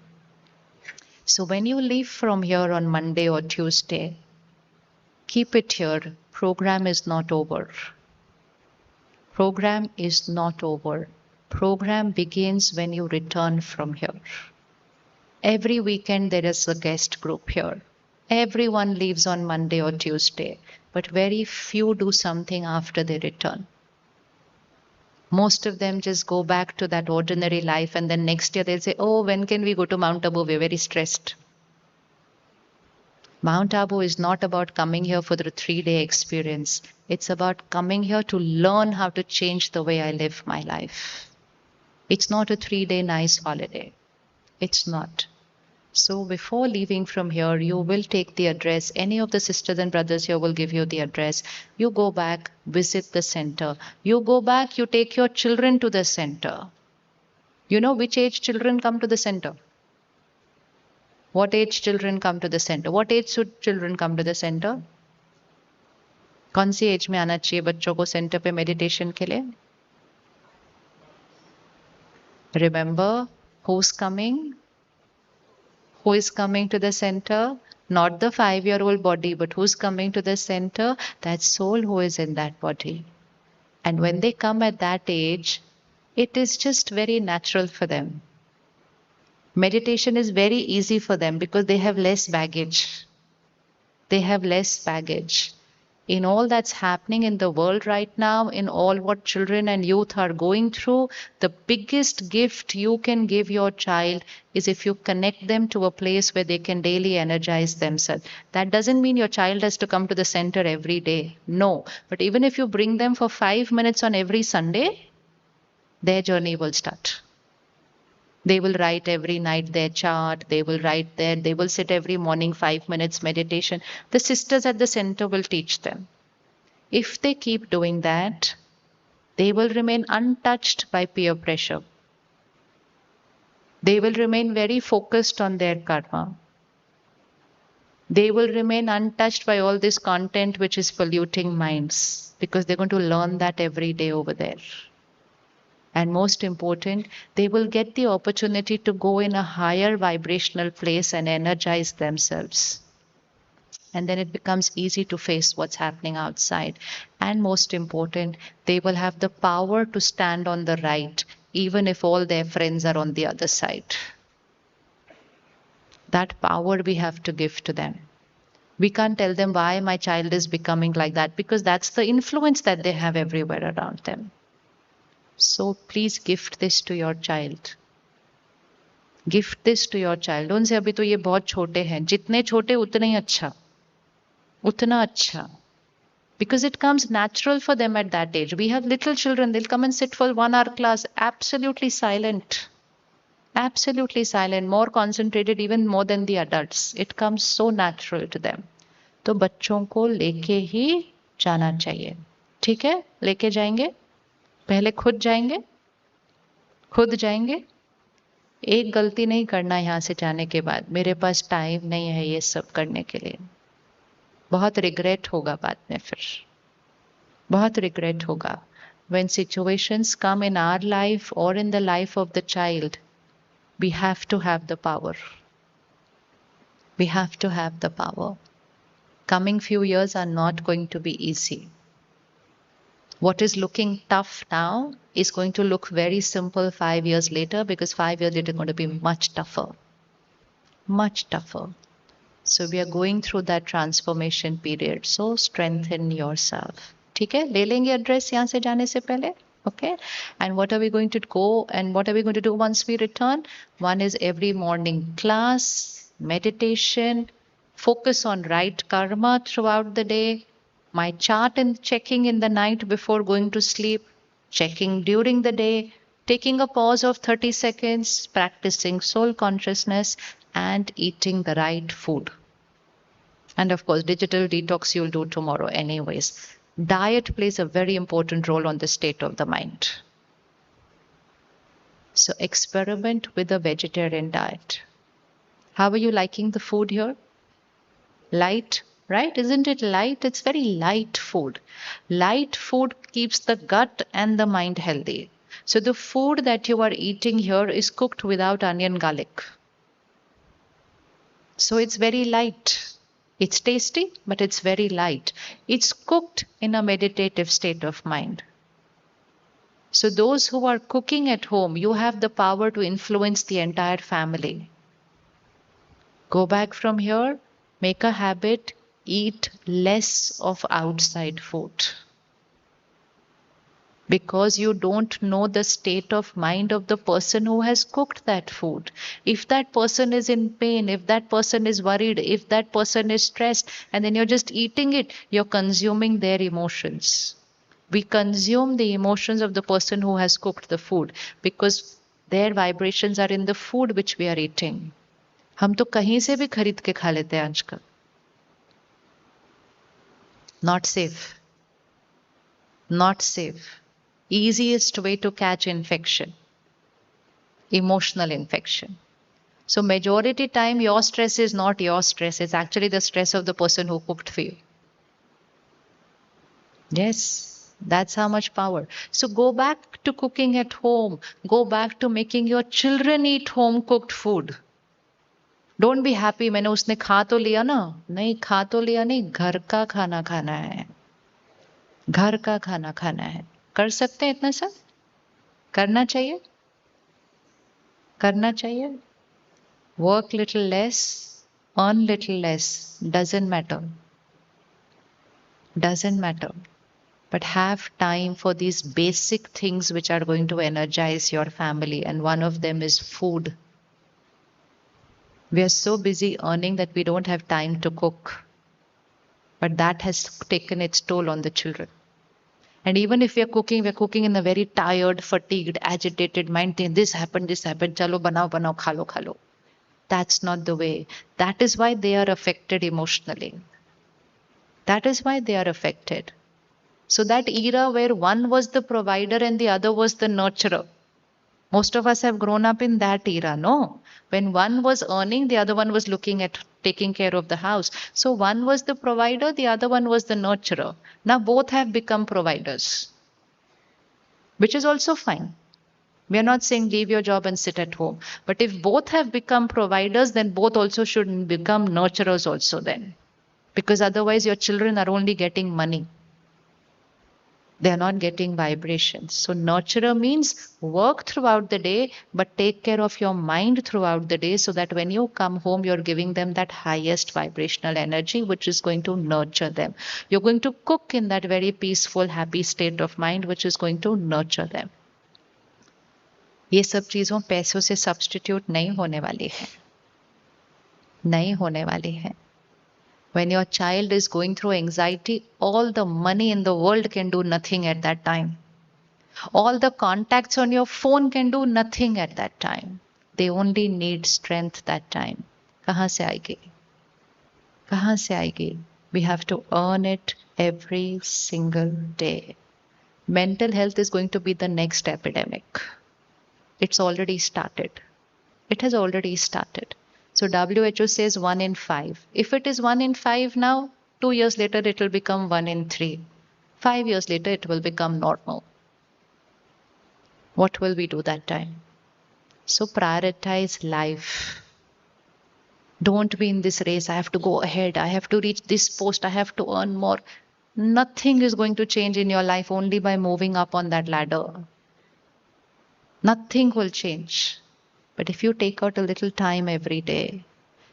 So when you leave from here on Monday or Tuesday, keep it here. Program is not over. Program is not over. Program begins when you return from here. Every weekend there is a guest group here. Everyone leaves on Monday or Tuesday, but very few do something after they return. Most of them just go back to that ordinary life, and then next year they'll say, oh, when can we go to Mount Abu? We're very stressed. Mount Abu is not about coming here for the 3-day experience. It's about coming here to learn how to change the way I live my life. It's not a 3-day nice holiday. It's not. So before leaving from here, you will take the address. Any of the sisters and brothers here will give you the address. You go back, visit the center. You go back, you take your children to the center. You know which age children come to the center? What age children come to the center? What age should children come to the center? कौन सी as में आना चाहिए बच्चों को centre पे meditation के लिए? Remember who's coming? Who is coming to the center? Not the 5-year-old body, but who's coming to the center? That soul who is in that body. And when they come at that age, it is just very natural for them. Meditation is very easy for them because they have less baggage. They have less baggage. In all that's happening in the world right now, in all what children and youth are going through, the biggest gift you can give your child is if you connect them to a place where they can daily energize themselves. That doesn't mean your child has to come to the center every day. No. But even if you bring them for 5 minutes on every Sunday, their journey will start. They will write every night their chart. They will write there. They will sit every morning 5 minutes meditation. The sisters at the center will teach them. If they keep doing that, they will remain untouched by peer pressure. They will remain very focused on their karma. They will remain untouched by all this content which is polluting minds because they're going to learn that every day over there. And most important, they will get the opportunity to go in a higher vibrational place and energize themselves. And then it becomes easy to face what's happening outside. And most important, they will have the power to stand on the right, even if all their friends are on the other side. That power we have to give to them. We can't tell them why my child is becoming like that because that's the influence that they have everywhere around them. So please gift this to your child. Gift this to your child. Don't say अभी तो ये बहुत छोटे हैं. जितने छोटे उतने ही अच्छा. उतना अच्छा. Because it comes natural for them at that age. We have little children. They'll come and sit for 1 hour class, absolutely silent. Absolutely silent, more concentrated, even more than the adults. It comes so natural to them. तो बच्चों को लेके ही जाना चाहिए. ठीक है, लेके जाएंगे. पहले खुद जाएंगे. खुद जाएंगे. एक गलती नहीं करना यहाँ से जाने के बाद. मेरे पास टाइम नहीं है ये सब करने के लिए. बहुत रिग्रेट होगा बाद में फिर. बहुत रिग्रेट होगा. When situations come in our life or in the life of the child, we have to have the power. We have to have the power. Coming few years are not going to be easy. What is looking tough now is going to look very simple 5 years later, because 5 years later is going to be much tougher. Much tougher. So we are going through that transformation period. So strengthen yourself. ठीक है, ले लेंगे address यहाँ से जाने से पहले. Okay, and what are we going to go and what are we going to do once we return? One is every morning class, meditation, focus on right karma throughout the day, my chart and checking in the night before going to sleep, checking during the day, taking a pause of 30 seconds, practicing soul consciousness, and eating the right food. And of course, digital detox you'll do tomorrow anyways. Diet plays a very important role on the state of the mind. So experiment with a vegetarian diet. How are you liking the food here? Light, right? Isn't it light? It's very light food. Light food keeps the gut and the mind healthy. So the food that you are eating here is cooked without onion, garlic. So it's very light. It's tasty, but it's very light. It's cooked in a meditative state of mind. So those who are cooking at home, you have the power to influence the entire family. Go back from here, make a habit, eat less of outside food. Because you don't know the state of mind of the person who has cooked that food. If that person is in pain, if that person is worried, if that person is stressed, and then you're just eating it, you're consuming their emotions. We consume the emotions of the person who has cooked the food because their vibrations are in the food which we are eating. हम तो कहीं से भी खरीद के खा लेते हैं आजकल. Not safe. Not safe. Easiest way to catch infection, emotional infection. So majority time your stress is not your stress, it's actually the stress of the person who cooked for you. Yes, that's how much power. So go back to cooking at home. Go back to making your children eat home cooked food. Don't be happy मैंने उसने खा तो लिया ना. नहीं खा तो लिया नहीं, घर का खाना खाना है. घर का खाना खाना है. कर सकते हैं इतना सब? करना चाहिए. करना चाहिए. Work little less, earn little less, doesn't matter. Doesn't matter. But have time for these basic things which are going to energize your family, and one of them is food. We are so busy earning that we don't have time to cook. But that has taken its toll on the children. And even if we're cooking in a very tired, fatigued, agitated mind. This happened, chalo banao, banao, khalo, khalo. That's not the way. That is why they are affected emotionally. That is why they are affected. So that era where one was the provider and the other was the nurturer. Most of us have grown up in that era, no? When one was earning, the other one was looking at taking care of the house. So one was the provider, the other one was the nurturer. Now both have become providers, which is also fine. We are not saying leave your job and sit at home. But if both have become providers, then both also should become nurturers also then. Because otherwise your children are only getting money. They are not getting vibrations. So nurturer means work throughout the day, but take care of your mind throughout the day so that when you come home, you're giving them that highest vibrational energy, which is going to nurture them. You're going to cook in that very peaceful, happy state of mind, which is going to nurture them. ये सब चीजों पैसों से substitute नहीं होने वाली है. नहीं होने वाली है. When your child is going through anxiety, all the money in the world can do nothing at that time. All the contacts on your phone can do nothing at that time. They only need strength that time. कहाँ से आएगी? कहाँ से आएगी? We have to earn it every single day. Mental health is going to be the next epidemic. It's already started. It has already started. So WHO says 1 in 5. If it is 1 in 5 now, 2 years later it will become 1 in 3. 5 years later it will become normal. What will we do that time? So prioritize life. Don't be in this race. I have to go ahead. I have to reach this post. I have to earn more. Nothing is going to change in your life only by moving up on that ladder. Nothing will change. But if you take out a little time every day,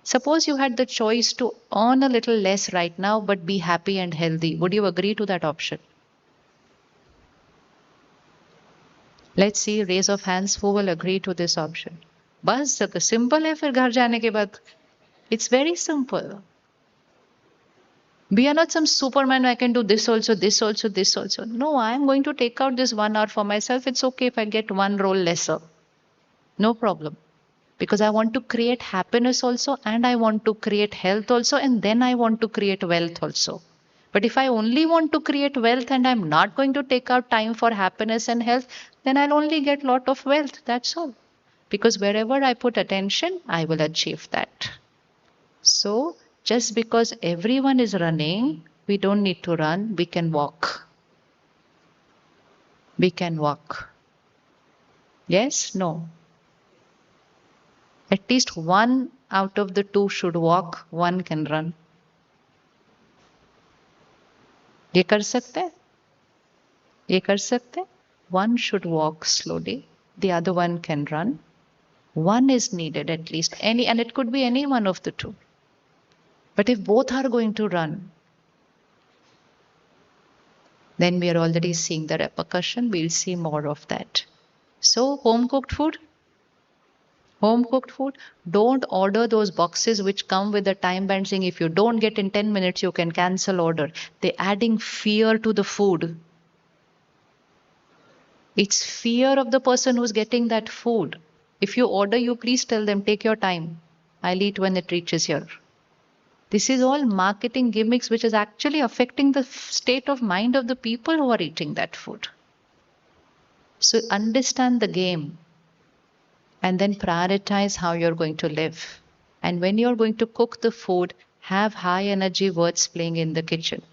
suppose you had the choice to earn a little less right now but be happy and healthy, would you agree to that option? Let's see, raise of hands, who will agree to this option? बस simple है फिर घर जाने के बाद. It's very simple. We are not some superman. I can do this also, this also, this also. No, I'm going to take out this 1 hour for myself. It's okay if I get one role lesser. No problem. Because I want to create happiness also, and I want to create health also, and then I want to create wealth also. But if I only want to create wealth and I'm not going to take out time for happiness and health, then I'll only get lot of wealth. That's all. Because wherever I put attention, I will achieve that. So, just because everyone is running, we don't need to run, we can walk. We can walk. Yes? No. At least one out of the two should walk, one can run. ये कर सकते हैं? ये कर सकते हैं? One should walk slowly, the other one can run. One is needed at least, and it could be any one of the two. But if both are going to run, then we are already seeing the repercussion. We'll see more of that. So, home cooked food? Home cooked food. Don't order those boxes which come with a time band saying if you don't get in 10 minutes, you can cancel order. They're adding fear to the food. It's fear of the person who's getting that food. If you order, you please tell them, take your time. I'll eat when it reaches here. This is all marketing gimmicks which is actually affecting the state of mind of the people who are eating that food. So understand the game and then prioritize how you're going to live. And when you're going to cook the food, have high energy words playing in the kitchen.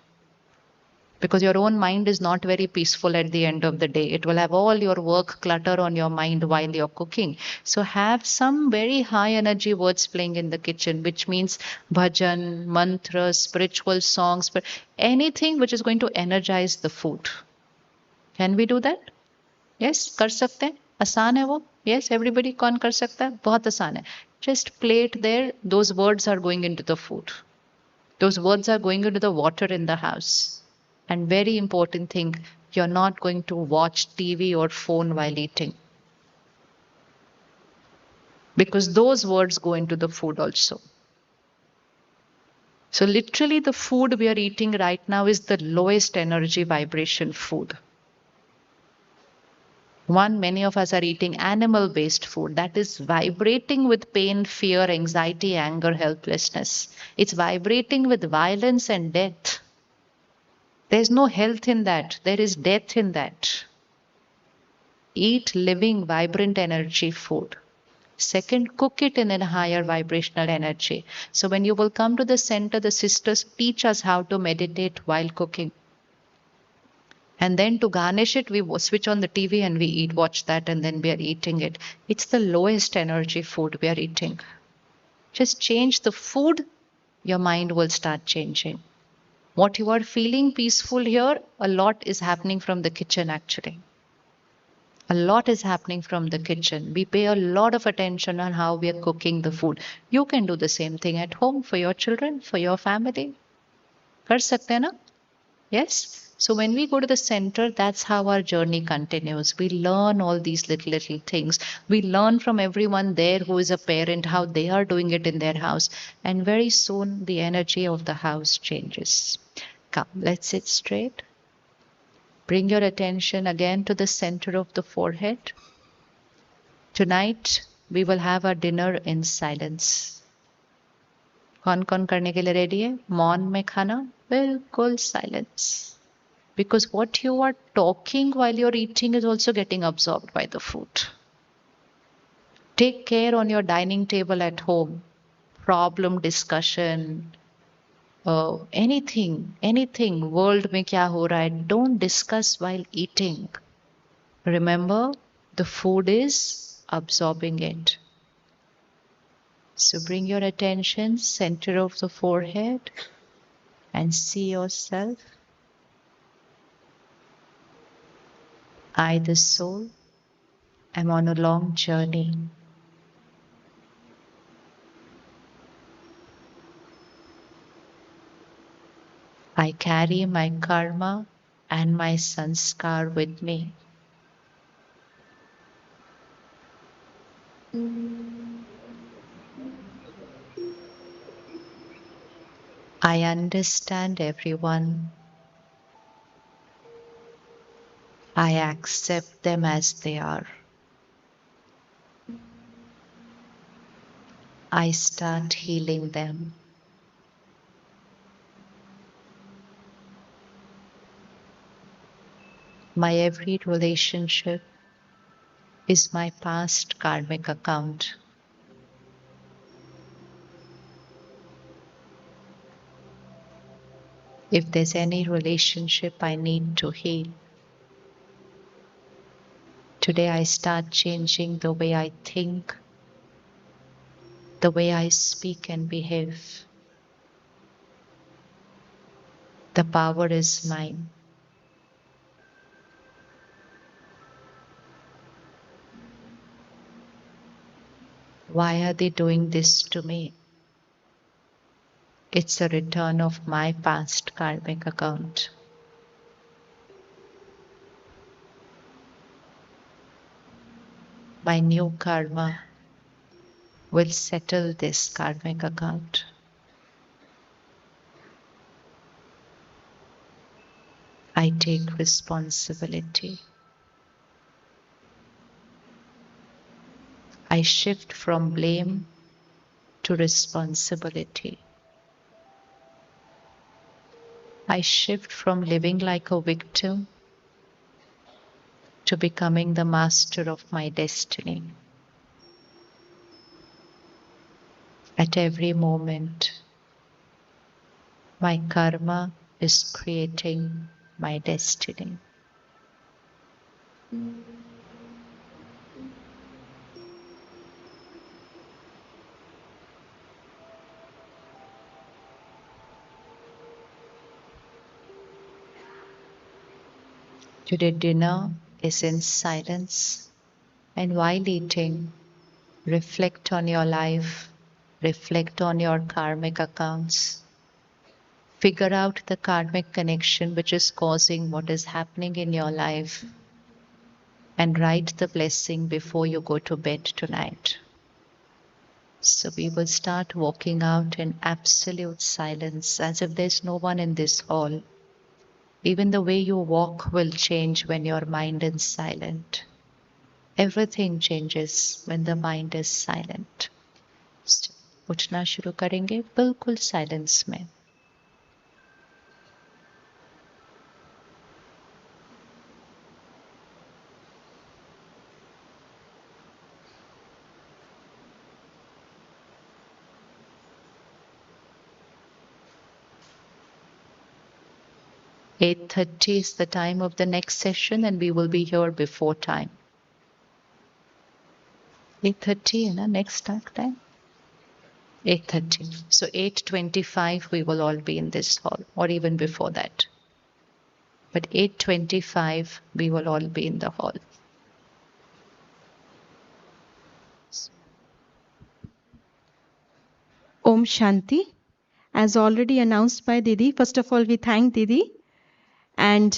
Because your own mind is not very peaceful at the end of the day. It will have all your work clutter on your mind while you're cooking. So have some very high energy words playing in the kitchen, which means bhajan, mantras, spiritual songs, but anything which is going to energize the food. Can we do that? Yes, कर सकते हैं. आसान है वो. Yes, everybody कौन कर सकता है? बहुत आसान है. Just play it there. Those words are going into the food. Those words are going into the water in the house. And very important thing, you're not going to watch TV or phone while eating. Because those words go into the food also. So literally the food we are eating right now is the lowest energy vibration food. One, many of us are eating animal based food that is vibrating with pain, fear, anxiety, anger, helplessness. It's vibrating with violence and death. There's no health in that, there is death in that. Eat living, vibrant energy food. Second, cook it in a higher vibrational energy. So when you will come to the center, the sisters teach us how to meditate while cooking. And then to garnish it, we switch on the TV and we eat, watch that, and then we are eating it. It's the lowest energy food we are eating. Just change the food, your mind will start changing. What you are feeling peaceful here, a lot is happening from the kitchen actually. A lot is happening from the kitchen. We pay a lot of attention on how we are cooking the food. You can do the same thing at home for your children, for your family. कर सकते हैं ना? Yes? So when we go to the center, that's how our journey continues. We learn all these little things. We learn from everyone there who is a parent, how they are doing it in their house. And very soon the energy of the house changes. Come, let's sit straight. Bring your attention again to the center of the forehead. Tonight, we will have our dinner in silence. कौन कौन करने के लिए ready है मौन में खाना बिल्कुल silence. Because what you are talking while you're eating is also getting absorbed by the food. Take care on your dining table at home. Problem discussion, anything, world में क्या हो रहा है, don't discuss while eating. Remember, the food is absorbing it. So bring your attention center of the forehead and see yourself. I, the soul, am on a long journey. I carry my karma and my sanskar with me. I understand everyone. I accept them as they are. I start healing them. My every relationship is my past karmic account. If there's any relationship I need to heal, today I start changing the way I think, the way I speak and behave. The power is mine. Why are they doing this to me? It's a return of my past karmic account. My new karma will settle this karmic account. I take responsibility. I shift from blame to responsibility. I shift from living like a victim to becoming the master of my destiny. At every moment, my karma is creating my destiny. Today dinner is in silence, and while eating, reflect on your life, reflect on your karmic accounts, figure out the karmic connection which is causing what is happening in your life, and write the blessing before you go to bed tonight. So we will start walking out in absolute silence as if there's no one in this hall. Even the way you walk will change when your mind is silent. Everything changes when the mind is silent. उठना शुरू करेंगे बिल्कुल silence में. Eight 8:30 is the time of the next session and we will be here before time. 8:30 है ना next start time? 8:30. So 8:25 we will all be in this hall or even before that. But 8:25 we will all be in the hall. Om Shanti. As already announced by Didi, first of all, we thank Didi. And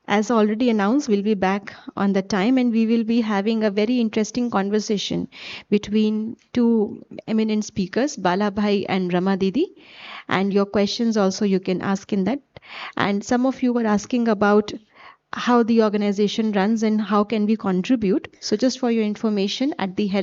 as already announced, we'll be back on the time and we will be having a very interesting conversation between two eminent speakers, Bala Bhai and Rama Didi. And your questions also you can ask in that. And some of you were asking about how the organization runs and how can we contribute. So just for your information, at the help